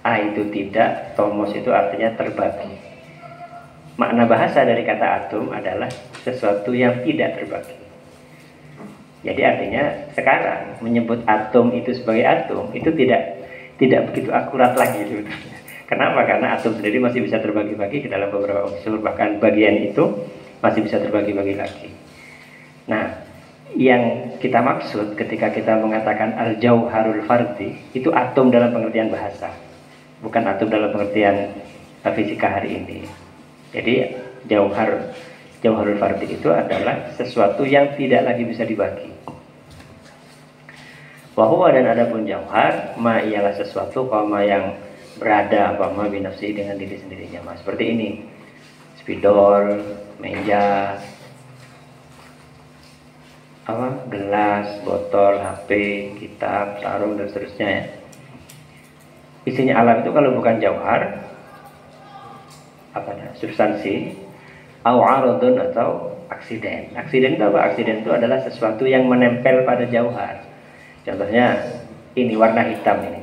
A itu tidak, tomos itu artinya terbagi. Makna bahasa dari kata atom adalah sesuatu yang tidak terbagi. Jadi artinya sekarang menyebut atom itu sebagai atom itu tidak begitu akurat lagi sebetulnya. Kenapa? Karena atom sendiri masih bisa terbagi-bagi ke dalam beberapa unsur, bahkan bagian itu masih bisa terbagi-bagi lagi. Nah, yang kita maksud ketika kita mengatakan al-jauharul fardhi itu atom dalam pengertian bahasa, bukan atom dalam pengertian fisika hari ini. Jadi jauharul fardhi itu adalah sesuatu yang tidak lagi bisa dibagi. Wa dan adapun jauhar ma ialah sesuatu yang berada binafsi dengan diri sendirinya. Seperti ini, spidol, meja, gelas, botol, HP, kitab, sarung dan seterusnya ya. Isinya alam itu kalau bukan jauhar, substansi, aradun atau aksiden. Aksiden itu apa? Aksiden itu adalah sesuatu yang menempel pada jauhar. Contohnya ini warna hitam ini.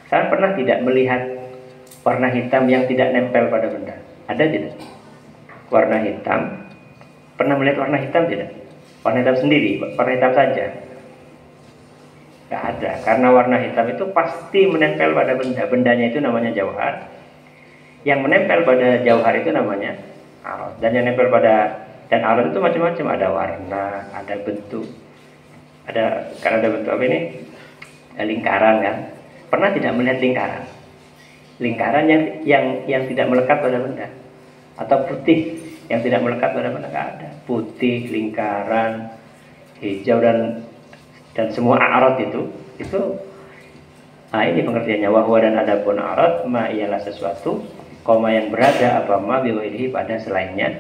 Saya pernah tidak melihat warna hitam yang tidak nempel pada benda? Ada tidak? Warna hitam. Pernah melihat warna hitam tidak? Warna hitam sendiri, warna hitam saja. Tidak ada, karena warna hitam itu pasti menempel pada benda. Bendanya itu namanya jauhar. Yang menempel pada jauhar itu namanya arad. Dan yang nempel pada arad itu macam-macam. Ada warna, ada bentuk. Karena ada bentuk apa ini? Lingkaran kan. Pernah tidak melihat lingkaran? Lingkaran yang tidak melekat pada benda. Atau putih yang tidak melekat pada benda, nggak ada. Putih, lingkaran, hijau dan semua arad itu ini pengertiannya. Wahwa dan adapun arad ma ialah sesuatu yang berada biwaihi pada selainnya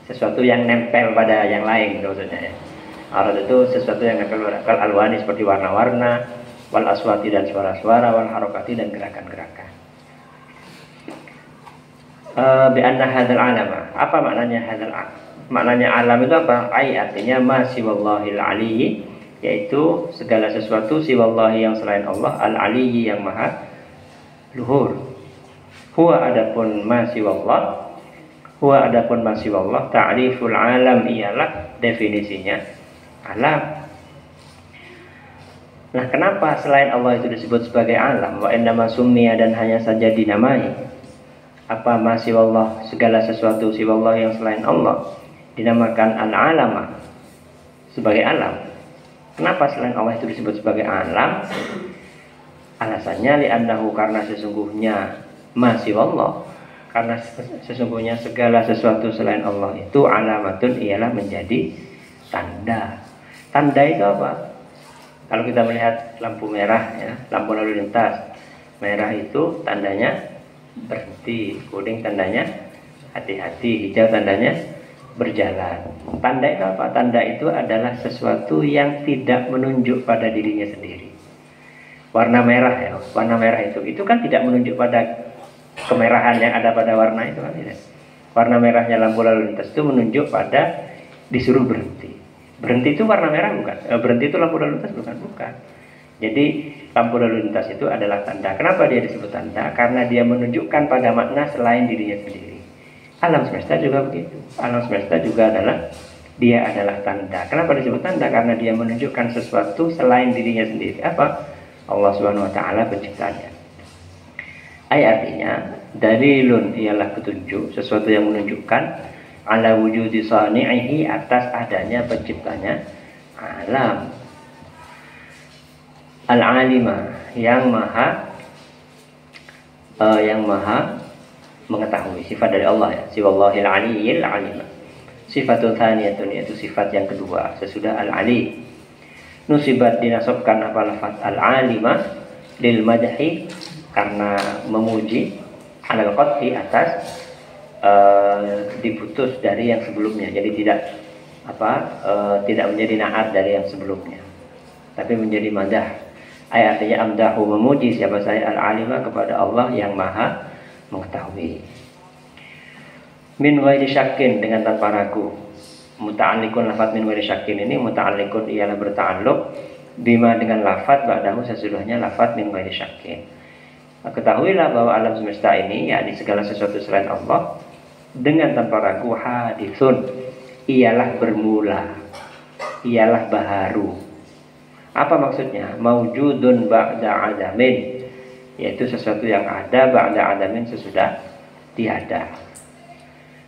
sesuatu yang nempel pada yang lain maksudnya ya. Arad itu sesuatu yang nempel pada alwani seperti warna-warna, wal aswati dan suara-suara, wal harokati dan gerakan-gerakan. Bi anna hadzal alama. Apa maknanya hadzal alam? Maknanya alam itu apa? Artinya ma siwallahil aliyyi, yaitu segala sesuatu siwallahi yang selain Allah, al aliyyi yang maha luhur. Huwa adapun ma siwallah, ta'riful alam ialah definisinya alam. Nah, kenapa selain Allah itu disebut sebagai alam? Wa innama summiya dan hanya saja dinamai siwallah, segala sesuatu siwallah yang selain Allah dinamakan al-alama, sebagai alam. Kenapa selain Allah itu disebut sebagai alam? Alasannya li'annahu, karena sesungguhnya siwallah, karena sesungguhnya segala sesuatu selain Allah itu alamatun ialah menjadi tanda. Tanda itu apa? Kalau kita melihat lampu merah ya, lampu lalu lintas, merah itu tandanya berhenti, kuning tandanya hati-hati, hijau tandanya berjalan. Tanda itu apa? Tanda itu adalah sesuatu yang tidak menunjuk pada dirinya sendiri. Warna merah ya, warna merah itu kan tidak menunjuk pada kemerahan yang ada pada warna itu kan tidak. Warna merahnya lampu lalu lintas itu menunjuk pada disuruh berhenti. Berhenti itu warna merah bukan? Berhenti itu lampu lalu lintas bukan. Jadi lampu lalu lintas itu adalah tanda. Kenapa dia disebut tanda? Karena dia menunjukkan pada makna selain dirinya sendiri. Alam semesta juga begitu. Alam semesta juga adalah dia adalah tanda. Kenapa disebut tanda? Karena dia menunjukkan sesuatu selain dirinya sendiri. Apa? Allah Subhanahu wa taala penciptanya. Artinya dalilun ialah petunjuk, sesuatu yang menunjukkan ala wujudi sani'ihi, atas adanya penciptanya alam. Al-alima, yang maha mengetahui, sifat dari Allah ya. Siwallahil aliyil alima. Sifatul thaniyatun, yaitu sifat yang kedua sesudah al-ali. Nusibat, dinasabkan apa lafaz al-alima lil madhi, karena memuji, alal qadhi, atas diputus dari yang sebelumnya. Jadi tidak menjadi na'at dari yang sebelumnya, tapi menjadi madah. Artinya amdahu, memuji siapa saya, al-alima, kepada Allah yang maha mengetahui. Min ghairi syakin, dengan tanpa ragu. Muta'alliqun, lafaz min ghairi syakin ini muta'alliqun ialah berta'alluq bima, dengan lafaz ba'dahu, sesudahnya lafaz min ghairi syakin. Ketahuilah bahwa alam semesta ini, yakni segala sesuatu selain Allah, dengan tanpa ragu, hadithun, ialah bermula, ialah baharu. Apa maksudnya? Maujudun ba'da adamin, yaitu sesuatu yang ada ba'da adamin, sesudah tiada.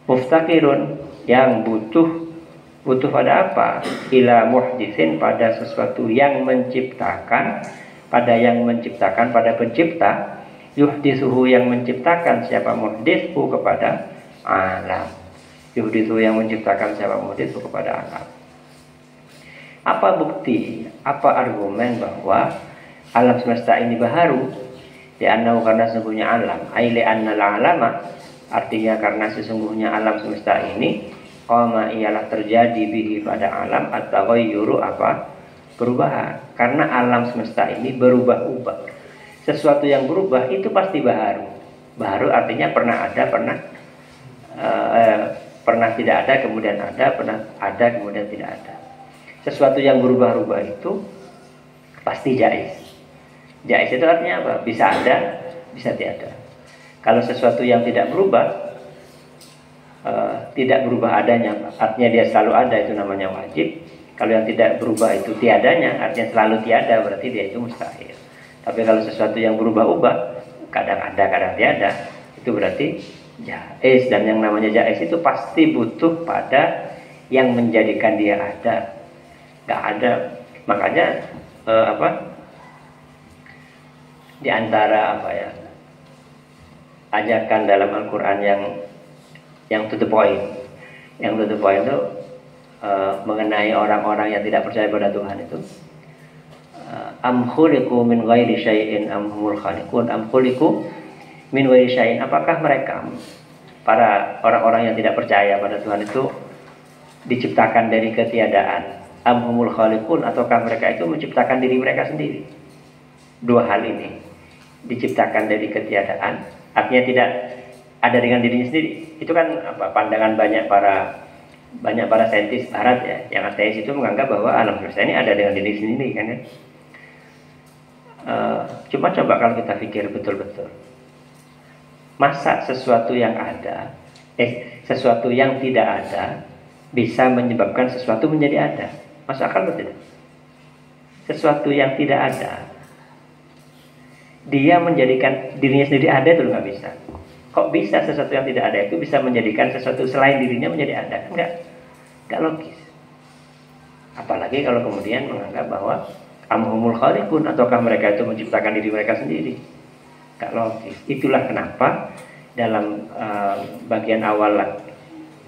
Muftaqirun, yang butuh pada apa? Ila muhdithin, pada sesuatu yang menciptakan, pada pencipta. Yuhdithuhu, yang menciptakan siapa, muhdithu, kepada alam. Yuhdithu, yang menciptakan siapa, muhdithu, kepada alam. Apa bukti, apa argumen bahwa alam semesta ini baharu? Li'annahu, karena sesungguhnya alam, aili annal alama, artinya karena sesungguhnya alam semesta ini, qama, ialah terjadi bihi, pada alam, at-taghayyuru, apa? Perubahan. Karena alam semesta ini berubah-ubah. Sesuatu yang berubah itu pasti baharu. Baharu artinya pernah ada, pernah tidak ada, kemudian ada, pernah ada, kemudian tidak ada. Sesuatu yang berubah-ubah itu pasti jaiz. Jaiz itu artinya apa? Bisa ada, bisa tiada. Kalau sesuatu yang tidak berubah, tidak berubah adanya, artinya dia selalu ada, itu namanya wajib. Kalau yang tidak berubah itu tiadanya, artinya selalu tiada, berarti dia itu mustahil. Tapi kalau sesuatu yang berubah-ubah, kadang ada, kadang tiada, itu berarti jaiz. Dan yang namanya jaiz itu pasti butuh pada yang menjadikan dia ada. Gak ada, makanya di antara ajakan dalam Al-Quran yang to the point, itu mengenai orang-orang yang tidak percaya pada Tuhan itu, am khuliqu min ghairi syai'in am humul khaliqun, am khuliqu min ghairi syai'in, apakah mereka, para orang-orang yang tidak percaya pada Tuhan itu, diciptakan dari ketiadaan, am humul khaliqun, ataukah mereka itu menciptakan diri mereka sendiri? Dua hal ini, diciptakan dari ketiadaan, artinya tidak ada dengan dirinya sendiri. Itu kan pandangan banyak para saintis barat ya, yang ateis itu menganggap bahwa alam semesta ini ada dengan diri sendiri kan ya. Coba kalau kita pikir betul-betul, masa sesuatu yang ada, sesuatu yang tidak ada bisa menyebabkan sesuatu menjadi ada? Masuk akal atau tidak? Sesuatu yang tidak ada, dia menjadikan dirinya sendiri ada, itu nggak bisa. Kok bisa sesuatu yang tidak ada itu bisa menjadikan sesuatu selain dirinya menjadi ada? Enggak logis. Apalagi kalau kemudian menganggap bahwa amhumul khaliqun, ataukah mereka itu menciptakan diri mereka sendiri? Enggak logis. Itulah kenapa dalam bagian awal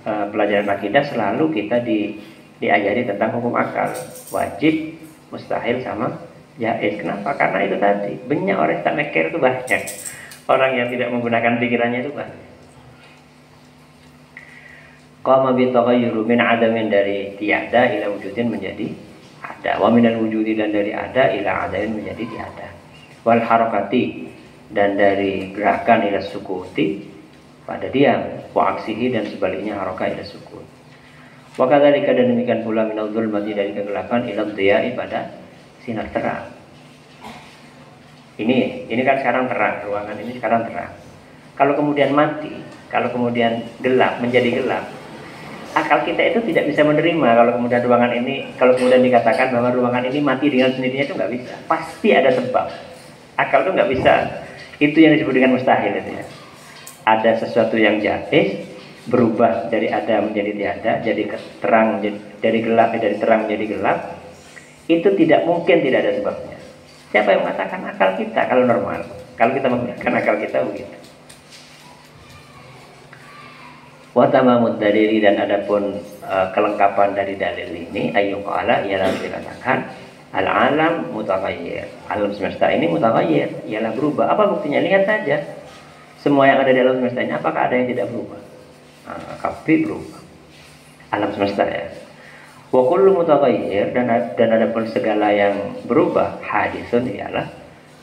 pelajaran akidah selalu kita diajari tentang hukum akal, wajib, mustahil, sama jaiz. Kenapa? Karena itu tadi, banyak orang yang tak mikir itu banyak. Orang yang tidak menggunakan pikirannya itu banyak. Qama bi taghayyuru min adamin, dari tiada ila wujudin menjadi ada. Wa minal wujudi, dan dari ada ila adamin menjadi tiada. Wal harakati, dan dari gerakan ila sukuti pada diam. Wa aksihi, dan sebaliknya harakah ila sukut. Wa kadzalika, dan demikian pula minal dzulmati, dari kegelapan ila dhiya'i, pada sinar terang. Ini kan sekarang terang, ruangan ini sekarang terang. Kalau kemudian mati, kalau kemudian gelap menjadi gelap, akan akal kita itu tidak bisa menerima kalau kemudian ruangan ini, kalau kemudian dikatakan bahwa ruangan ini mati dengan sendirinya, itu nggak bisa. Pasti ada sebab. Akal itu nggak bisa. Itu yang disebut dengan mustahil itu ya. Ada sesuatu yang jais berubah dari ada menjadi tiada, jadi terang, dari gelap, dari terang menjadi gelap. Itu tidak mungkin tidak ada sebabnya. Siapa yang mengatakan? Akal kita kalau normal. Kalau kita menggunakan akal kita begitu. Wa tamamud dalili, dan adapun kelengkapan dari dalil ini ayyuqala ialah dikatakan al-alam mutaghayyir. Alam semesta ini mutaghayyir, ialah berubah. Apa buktinya? Lihat saja. Semua yang ada di alam semesta ini, apakah ada yang tidak berubah? Kabeh berubah. Alam semesta ya. Wa kullu mutaghayyir, dan adapun segala yang berubah hadisun ialah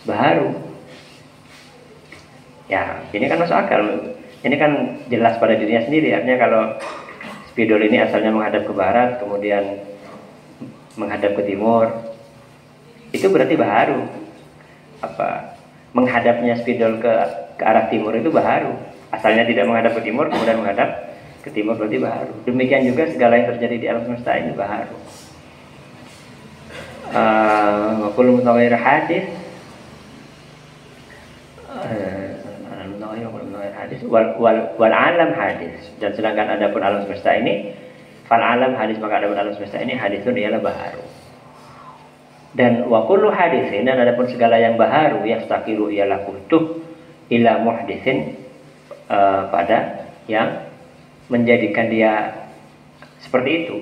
baharu. Ya, ini kan masuk akal. Ini kan jelas pada dirinya sendiri. Artinya kalau spidol ini asalnya menghadap ke barat, kemudian menghadap ke timur, itu berarti baharu. Apa menghadapnya spidol ke arah timur itu baharu. Asalnya tidak menghadap ke timur, kemudian menghadap ke timur, berarti baharu. Demikian juga segala yang terjadi di alam semesta ini baharu. Wa kullu mutaghayyir hadis. Hadis wal alam hadis, dan sedangkan adapun alam semesta ini fal alam hadis, maka adapun alam semesta ini hadisun ialah baharu. Dan wa kullu hadisin, dan adapun segala yang baharu yastaqilu ialah utuh ila muhdisin, pada yang menjadikan dia seperti itu.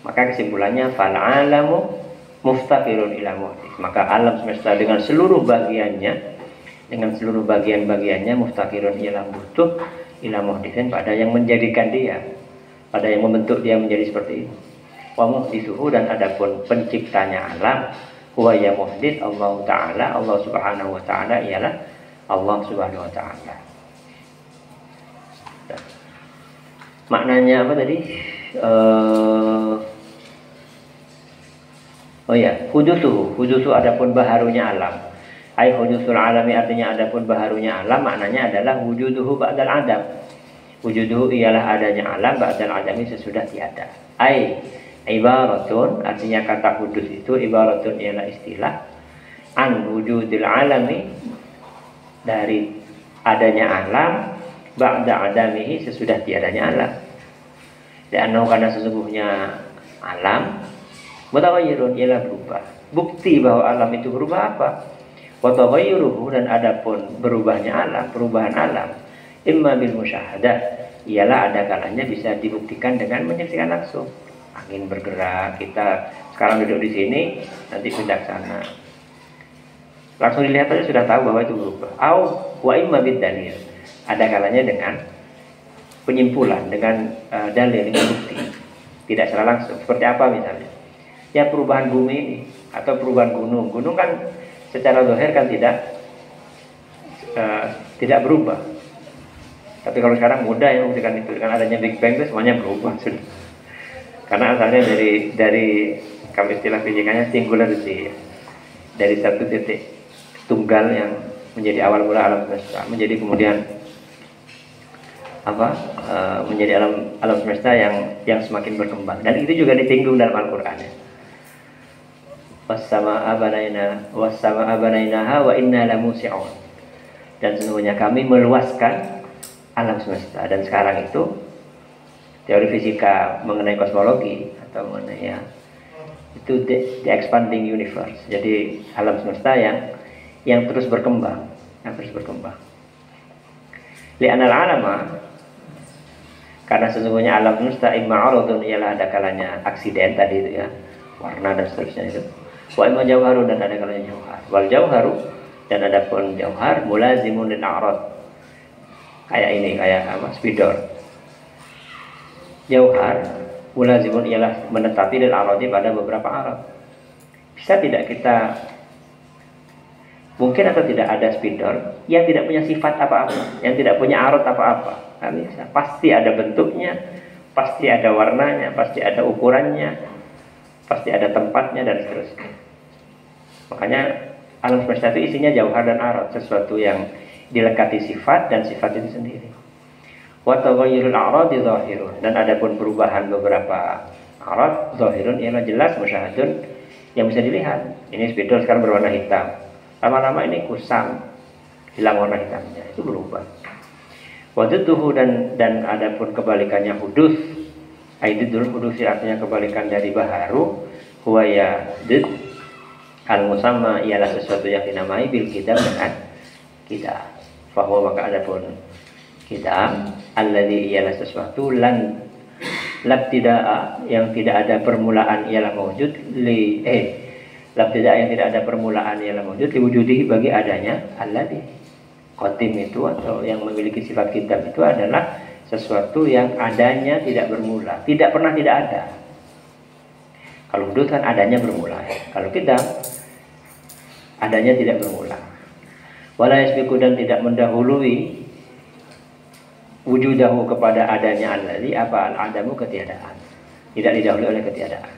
Maka kesimpulannya fal alamu muftaqirun ila muhdis, maka alam semesta dengan seluruh bagiannya, dengan seluruh bagian-bagiannya muftaqirun ialah butuh ila muhdisin, pada yang menjadikan dia, pada yang membentuk dia menjadi seperti itu. Wa muhdisuhu, dan adapun penciptanya alam, huwa ya muhdis Allah Ta'ala, Allah Subhanahu wa Ta'ala ialah Allah Subhanahu wa Ta'ala. Maknanya apa tadi? Oh ya, hudusuhu adapun baharunya alam. Ai hudusul alami, artinya adapun baharunya alam, maknanya adalah wujuduhu ba'dal adam. Wujuduhu ialah adanya alam ba'dal adami, sesudah tiada. Ai ibaratun, artinya kata hudus itu ibaratun ialah istilah an wujudil alami, dari adanya alam ba'da adamihi, sesudah tiadanya alam. Dan karena sesungguhnya alam mutaghayyirun ialah berubah. Bukti bahwa alam itu berubah apa? Wa taghayyuruhu, dan adapun berubahnya alam, perubahan alam, imma bil musyahadah, ialah ada kalanya bisa dibuktikan dengan menyaksikan langsung. Angin bergerak, kita sekarang duduk di sini, nanti pindah ke sana, langsung dilihat aja sudah tahu bahwa itu berubah. Au wa imma bid dalil, ada kalanya dengan penyimpulan, dengan dalil, dengan bukti, tidak secara langsung. Seperti apa misalnya? Ya perubahan bumi ini, atau perubahan gunung. Gunung kan secara zahir kan tidak berubah. Tapi kalau sekarang mudah ya membuktikan itu, dengan adanya Big Bang itu semuanya berubah sudah. Karena asalnya dari kalau istilah fisikanya singularity, dari satu titik tunggal yang menjadi awal mula alam semesta, menjadi kemudian menjadi alam semesta yang semakin berkembang. Dan itu juga ditinggung dalam Al-Qur'an ya. Was-samaa'a banainaha wa inna lamusi'un. Dan sesungguhnya kami meluaskan alam semesta. Dan sekarang itu teori fisika mengenai kosmologi atau mengenai ya, itu the expanding universe. Jadi alam semesta yang terus berkembang, Li'anal alama, karena sesungguhnya alam semesta imma aradun, ialah ada kalanya aksiden tadi itu ya, warna dan seterusnya itu. Wa imma jauharu, dan ada kalanya jauhar. Wal jauharu, dan ada pun jauhar mulazimun lil a'rad. Kayak spidol. Jauhar mulazimun ialah menetapi lil a'radi, pada beberapa arad. Bisa tidak kita, mungkin atau tidak ada spidol yang tidak punya sifat apa-apa, yang tidak punya arad apa-apa? Nah, bisa. Pasti ada bentuknya, pasti ada warnanya, pasti ada ukurannya, pasti ada tempatnya, dan seterusnya. Makanya alam semesta itu isinya jauhar dan arad, sesuatu yang dilekati sifat, dan sifat itu sendiri. Wa taghayyurul a'radi zahirun, dan adapun perubahan beberapa a'rad zahirun ialah jelas musyahadun yang bisa dilihat. Ini spidol sekarang berwarna hitam, lama-lama ini kusam, hilang warna hitamnya, itu berubah. Wadutuhu, dan adapun kebalikannya hudus, aidul hudus artinya kebalikan dari baharu, huwa ya dud al musamma ialah sesuatu yang dinamai bil kidam dengan kidam. Fahuwa, maka adapun kidam alladzi ialah sesuatu lan labtidaa yang tidak ada permulaan ialah maujud labtidaa yang tidak ada permulaan ialah maujud liwujudihi bagi adanya alladzi qadim itu atau yang memiliki sifat kidam itu adalah sesuatu yang adanya tidak bermula, tidak pernah tidak ada. Kalau hudud kan adanya bermula, kalau kidam adanya tidak bermula. Wala yasbiqu, dan tidak mendahului wujudahu kepada adanya alladzi apa al-adamu ketiadaan, tidak didahului oleh ketiadaan.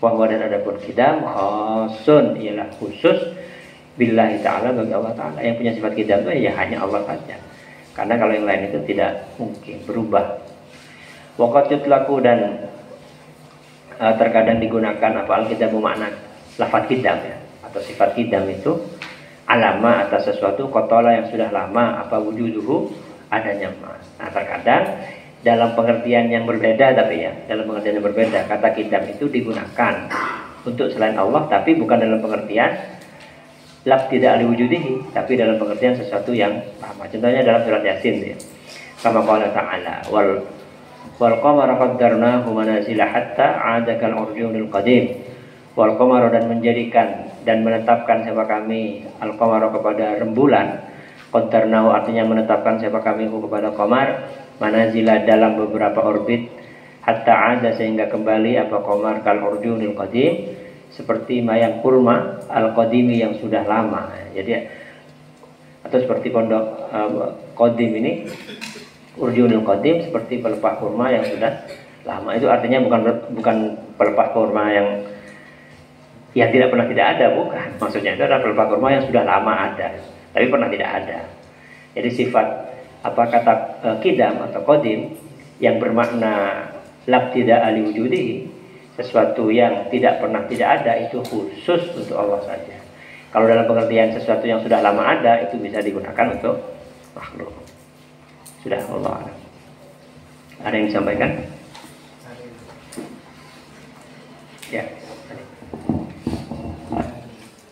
Wahwa, dan adapun kidam khasun ialah khusus billahi ta'ala, bagi Allah ta'ala. Yang punya sifat kidam itu ya hanya Allah saja, karena kalau yang lain itu tidak mungkin berubah. Waqad yutlaku, dan terkadang digunakan apa al-kidamu makna lafaz kidam ya, atau sifat kidam itu alama atas sesuatu kotola yang sudah lama apa wujuduhu adanya. Nah, terkadang dalam pengertian yang berbeda, tapi ya dalam pengertian yang berbeda kata kidam itu digunakan untuk selain Allah, tapi bukan dalam pengertian lab tidak ali wujudihi, tapi dalam pengertian sesuatu yang lama. Contohnya dalam surat Yasin ya, kama qala ta'ala wal qamara qaddarnahu manazila hatta 'ada kal urjunil qadim. Wal qamara, dan menjadikan dan menetapkan siapa kami al qamara kepada rembulan, qaddarnahu artinya menetapkan siapa kami kepada qamar, manazila dalam beberapa orbit, hatta 'ada sehingga kembali apa qamar kal urjunil qadim, seperti mayang kurma al qadimi yang sudah lama. Jadi atau seperti pondok qadim ini, urjunil qadim seperti pelepah kurma yang sudah lama. Itu artinya bukan pelepah kurma yang tidak pernah tidak ada, bukan. Maksudnya itu adalah pelepah kurma yang sudah lama ada, tapi pernah tidak ada. Jadi sifat apa kata kidam atau qadim yang bermakna lab tidak ali wujudihi, sesuatu yang tidak pernah tidak ada, itu khusus untuk Allah saja. Kalau dalam pengertian sesuatu yang sudah lama ada, itu bisa digunakan untuk makhluk. Sudah, Allah. Ada yang disampaikan? Ya.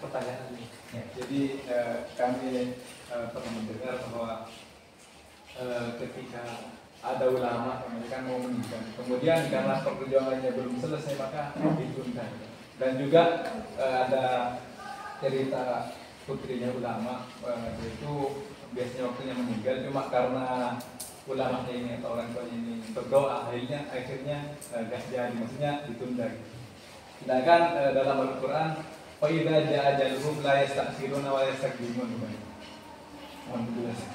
Pertanyaan ini. Jadi kami pernah mendengar bahwa ketika ada ulama yang mau meninggal, kemudian karena perjuangannya belum selesai maka ditunda. Dan juga ada cerita putrinya ulama, yaitu biasanya waktunya meninggal, cuma karena ulamanya ini atau orang tuanya ini berdoa, akhirnya gak jadi, maksudnya ditunda. Sedangkan dalam Al-Quran, wa idza jaa ajaluhum la yastakhiruna wa yastaqdimun. Mohon penjelasan.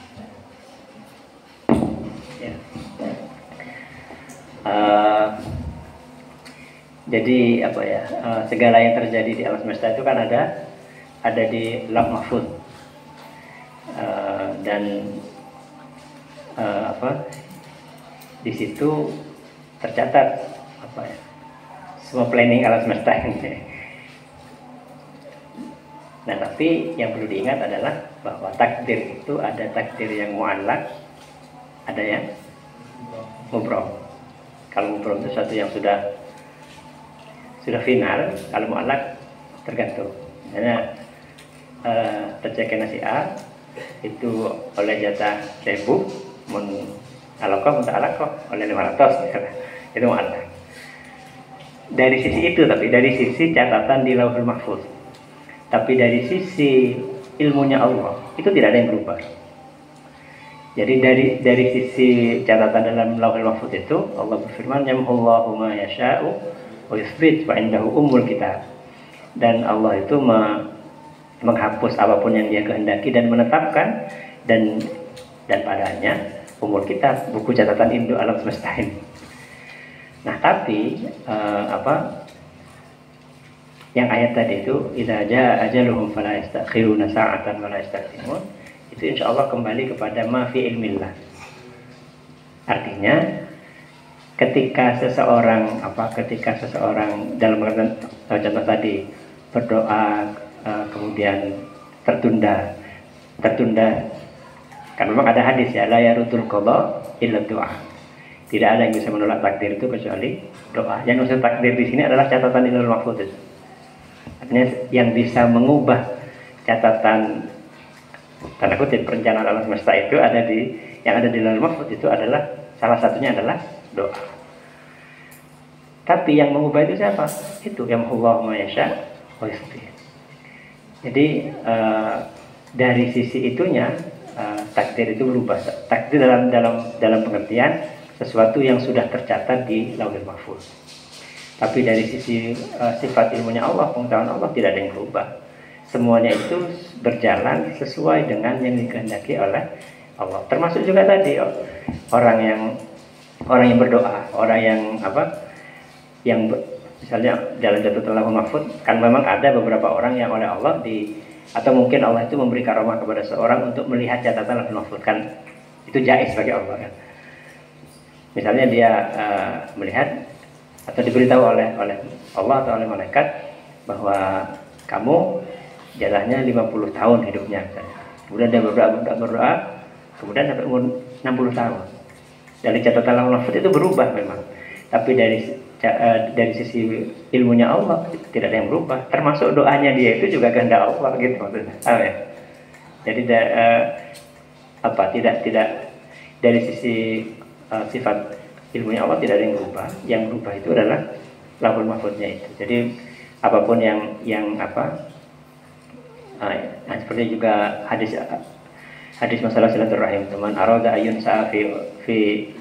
Ya. Jadi apa ya, segala yang terjadi di alam semesta itu kan ada di Lauh Mahfuz, dan di situ tercatat apa ya, semua planning alam semesta ini. Nah, tapi yang perlu diingat adalah bahwa takdir itu ada takdir yang mu'allaq, ada yang mubrom. Kalau mubrom itu sesuatu yang sudah final, kalau mu'allaq tergantung. Misalnya terjaga nasi A itu oleh jatah 1000, mun alakoh oleh 500, itu mu'allaq. Dari sisi itu, tapi dari sisi catatan di Lauhul Mahfuz. Tapi dari sisi ilmunya Allah itu tidak ada yang berubah. Jadi dari sisi catatan dalam Lauhul Mahfuz itu Allah berfirman yamhullahu ma yasha'u wa yuthbit wa indahu ummul kitab. Dan Allah itu menghapus apapun yang Dia kehendaki dan menetapkan, dan padanya ummul kitab, buku catatan induk alam semesta ini. Nah, tapi yang ayat tadi itu idza jaa ajaluhum fala yastakhiruna sa'atan wa la yastaqdimun, itu insyaallah kembali kepada ma fi ilmillah. Artinya ketika seseorang dalam pengertian contoh tadi berdoa kemudian tertunda kan memang ada hadis ya, la yarudul qada illa doa. Tidak ada yang bisa menolak takdir itu kecuali doa. Yang maksud takdir di sini adalah catatan di Lauhul Mahfuz. Artinya yang bisa mengubah catatan tanda kutip perencanaan alam semesta itu ada di Lauhul Mahfuz, itu adalah salah satunya adalah doa. Tapi yang mengubah itu siapa? Itu yang Allah ma yasha wa yaqdir. Jadi dari sisi itunya takdir itu berubah. Takdir dalam pengertian sesuatu yang sudah tercatat di Lauhul Mahfuz. Tapi dari sisi sifat ilmunya Allah, pengetahuan Allah, tidak ada yang berubah. Semuanya itu berjalan sesuai dengan yang dikehendaki oleh Allah. Termasuk juga tadi orang yang berdoa, orang yang misalnya dalam catatan Lauhul Mahfuz, kan memang ada beberapa orang yang oleh Allah atau mungkin Allah itu memberi karamah kepada seorang untuk melihat catatan Lauhul Mahfuz, kan itu jaiz bagi Allah kan. Misalnya dia melihat atau diberitahu oleh Allah atau oleh malaikat bahwa kamu jatahnya 50 tahun hidupnya misalnya. Kemudian dia berdoa kemudian sampai umur 60 tahun. Dari catatan Lauhul Mahfuz itu berubah memang. Tapi dari sisi ilmunya Allah tidak ada yang berubah. Termasuk doanya dia itu juga kehendak Allah gitu maksudnya. Ya? Jadi tidak dari sisi sifat ilmunya Allah tidak ada yang berubah. Yang berubah itu adalah Lauhul Mahfuznya itu. Jadi apapun yang seperti juga hadis masalah silaturahim, teman arada ayun fi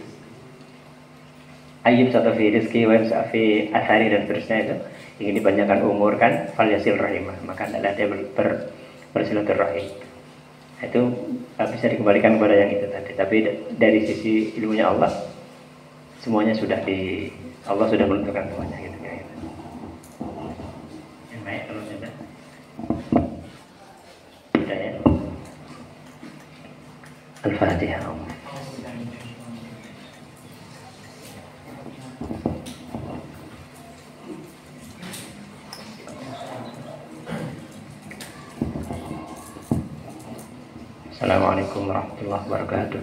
rizki wa fi athari dan seterusnya, itu ingin dipanjangkan umur kan, fal yasil rahimah, maka hendaklah dia bersilaturahim. Itu bisa dikembalikan kepada yang itu tadi. Tapi dari sisi ilmunya Allah, semuanya Allah sudah menentukan semuanya gitu kira-kira. Yang baik kalau sudah ya. Al-Fatihah. Assalamualaikum warahmatullahi wabarakatuh.